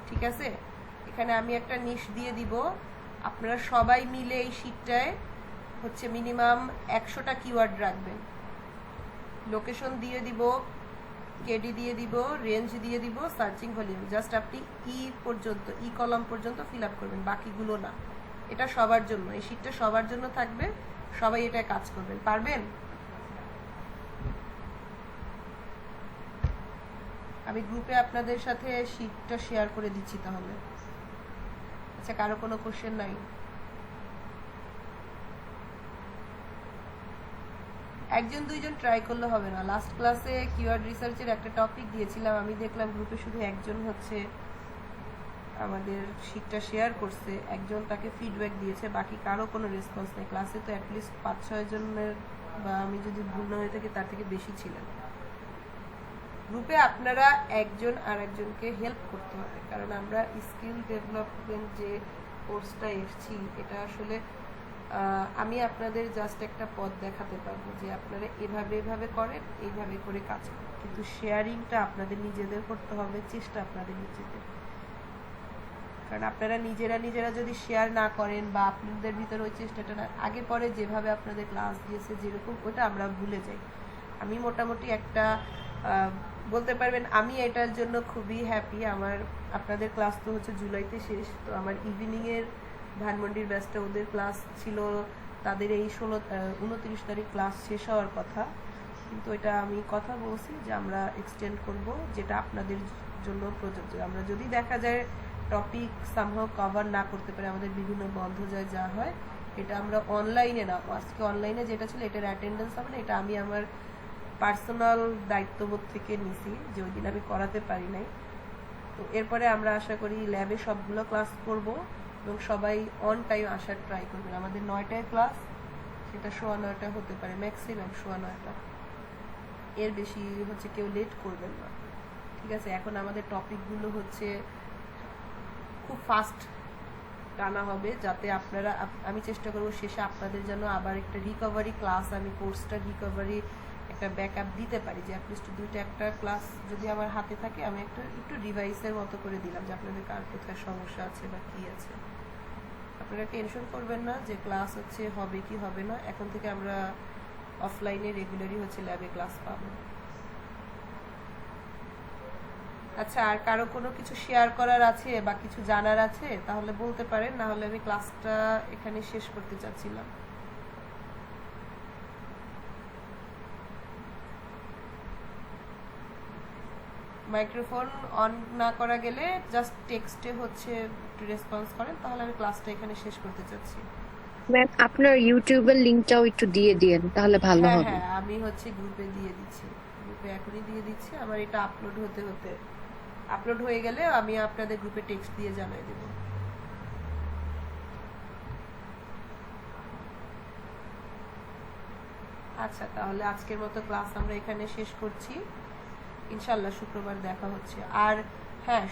ঠিক আছে? এখানে আমি একটা নিশ দিয়ে দিব, আপনারা সবাই মিলে এই শীটটায় হচ্ছে মিনিমাম 100টা কিওয়ার্ড রাখবেন, লোকেশন দিয়ে দিব, কেডি দিয়ে দিব, রেঞ্জ দিয়ে দিব, সার্চিং ভলিউম, জাস্ট আপনি ই কলাম পর্যন্ত ফিল আপ করবেন, বাকিগুলো না। এটা সবার জন্য, এই শীটটা সবার জন্য থাকবে, সবাই এটা কাজ করবেন, পারবেন? আমি গ্রুপে আপনাদের সাথে শীটটা শেয়ার করে দিচ্ছি তাহলে। আচ্ছা, কারো কোনো কোশ্চেন নাই? একজন দুইজন ট্রাই করলে হবে না। লাস্ট ক্লাসে কিওয়ার্ড রিসার্চের একটা টপিক দিয়েছিলাম, আমি দেখলাম গ্রুপে শুধু একজন হচ্ছে আমাদের শীটটা শেয়ার করছে, একজন তাকে ফিডব্যাক দিয়েছে, বাকি কারো কোনো রেসপন্স নেই। ক্লাসে তো অ্যাটলিস্ট 5-6 জনের, বা আমি যদি ভুল না হয়ে থাকি তার থেকে বেশি ছিলেন। গ্রুপে আপনারা একজন আর একজনকে হেল্প করতে হবে, কারণ আমরা স্কিল ডেভেলপমেন্ট যে কোর্সটা এসেছি, এটা আসলে আমি আপনাদের জাস্ট একটা পথ দেখাতে পারবো যে আপনারা এভাবে করেন, এইভাবে করে কাজ করেন, কিন্তু শেয়ারিংটা আপনাদের নিজেদের করতে হবে, চেষ্টা আপনাদের নিজেদের। কারণ আপনারা নিজেরা যদি শেয়ার না করেন বা আপনাদের ভিতরে ওই চেষ্টাটা না, আগে পরে যেভাবে আপনাদের ক্লাস দিয়েছে যেরকম, ওটা আমরা ভুলে যাই। আমি মোটামুটি একটা বলতে পারবেন আমি এটার জন্য খুবই হ্যাপি। আপনাদের ক্লাস তো হচ্ছে জুলাইতে শেষ, তো আমার ইভিনিংয়ের ধানমন্ডির ব্যাচটা, ওদের ক্লাস ছিল, তাদের এই 29 তারিখ ক্লাস শেষ হওয়ার কথা, কিন্তু এটা আমি কথা বলছি যে আমরা এক্সটেন্ড করব, যেটা আপনাদের জন্য প্রযোজ্য। আমরা যদি দেখা যায় টপিক সামহাও কভার না করতে পারি, আমাদের বিভিন্ন বন্ধ যায় যা হয়, এটা আমরা অনলাইনে না, আজকে অনলাইনে যেটা ছিল এটার অ্যাটেন্ডেন্স হবে না, এটা আমি আমার পার্সোনাল দায়িত্ববোধ থেকে নিছি যে ওই দিন আমি করাতে পারি নাই। তো এরপরে আমরা আশা করি ল্যাবে সবগুলো ক্লাস করব এবং সবাই অন টাইম আসার ট্রাই করবেন। আমাদের 9টায় ক্লাস, সেটা 9:15 হতে পারে, ম্যাক্সিমাম 9:15, এর বেশি হচ্ছে কেউ লেট করবেন না, ঠিক আছে? এখন আমাদের টপিকগুলো হচ্ছে খুব ফাস্ট টানা হবে, যাতে আপনারা, আমি চেষ্টা করব শেষে আপনাদের জন্য আবার একটা রিকভারি ক্লাস, আমি কোর্সটা রিকভারি একটা ব্যাকআপ দিতে পারি, যে অ্যাটলিস্ট 2টা ক্লাস যদি আমার হাতে থাকে, আমি একটু রিভাইসের মতো করে দিলাম যে আপনাদের কার কোথায় সমস্যা আছে বা কি আছে। আপনারা টেনশন করবেন না যে ক্লাস হচ্ছে হবে কি হবে না, এখন থেকে আমরা অফলাইনে রেগুলারই হচ্ছে ল্যাবে ক্লাস পাবো। আচ্ছা, আর কারো কোনো কিছু শেয়ার করার আছে বা কিছু জানার আছে তাহলে বলতে পারেন, না হলে আমি ক্লাসটা এখানে শেষ করতে চাচ্ছিলাম। মাইক্রোফোন অন না করা গেলে জাস্ট টেক্সটে হচ্ছে একটু রেসপন্স করেন, তাহলে আমি ক্লাসটা এখানে শেষ করতে চাচ্ছি। ম্যাম আপনার ইউটিউবের লিংকটাও একটু দিয়ে দিয়েন, তাহলে ভালো হ্যাঁ হবে। হ্যাঁ, আমি হচ্ছে গ্রুপে দিয়ে দিচ্ছি, গ্রুপে এখনই দিয়ে দিচ্ছি। আমার এটা আপলোড হয়ে গেলে আমি আপনাদের গ্রুপে টেক্সট দিয়ে জানাই দেব। আচ্ছা, তাহলে আজকের মতো ক্লাস আমরা এখানে শেষ করছি। ইনশাল্লাহ শুক্রবার দেখা হচ্ছে। আর হ্যাঁ,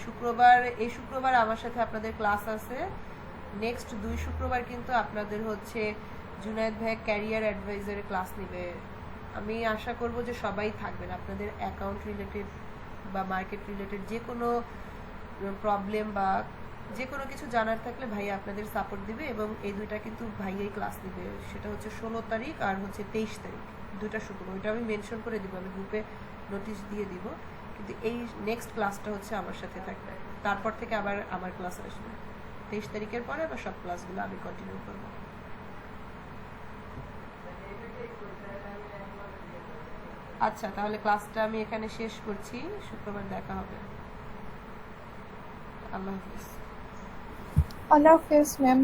এই শুক্রবার আমার সাথে আপনাদের ক্লাস আছে। নেক্সট 2 শুক্রবার কিন্তু আপনাদের হচ্ছে জুনায়েদ ভাই ক্যারিয়ার অ্যাডভাইজারের ক্লাস নেবে। আমি আশা করব যে সবাই থাকবেন। আপনাদের অ্যাকাউন্ট রিলেটেড বা মার্কেট রিলেটেড যে কোনো প্রবলেম বা যে কোনো কিছু জানার থাকলে ভাইয়া আপনাদের সাপোর্ট দিবে, এবং এই দুইটা কিন্তু ভাইয়াই ক্লাস নেবে। সেটা হচ্ছে 16 তারিখ আর হচ্ছে 23 তারিখ, 2টা শুক্রবার। ওইটা আমি মেনশন করে দিব, আমি গ্রুপে নোটিশ দিয়ে দিব। কিন্তু এই নেক্সট ক্লাসটা হচ্ছে আমার সাথে থাকবে। তারপর থেকে আবার আমার ক্লাস আসবে 23 তারিখের পরে, আবার সব ক্লাসগুলো আমি কন্টিনিউ করব। আচ্ছা, তাহলে ক্লাসটা আমি এখানে শেষ করছি। শুক্রবার দেখা হবে। আল্লাহ হাফিজ। আল্লাহ হাফেজ ম্যাম।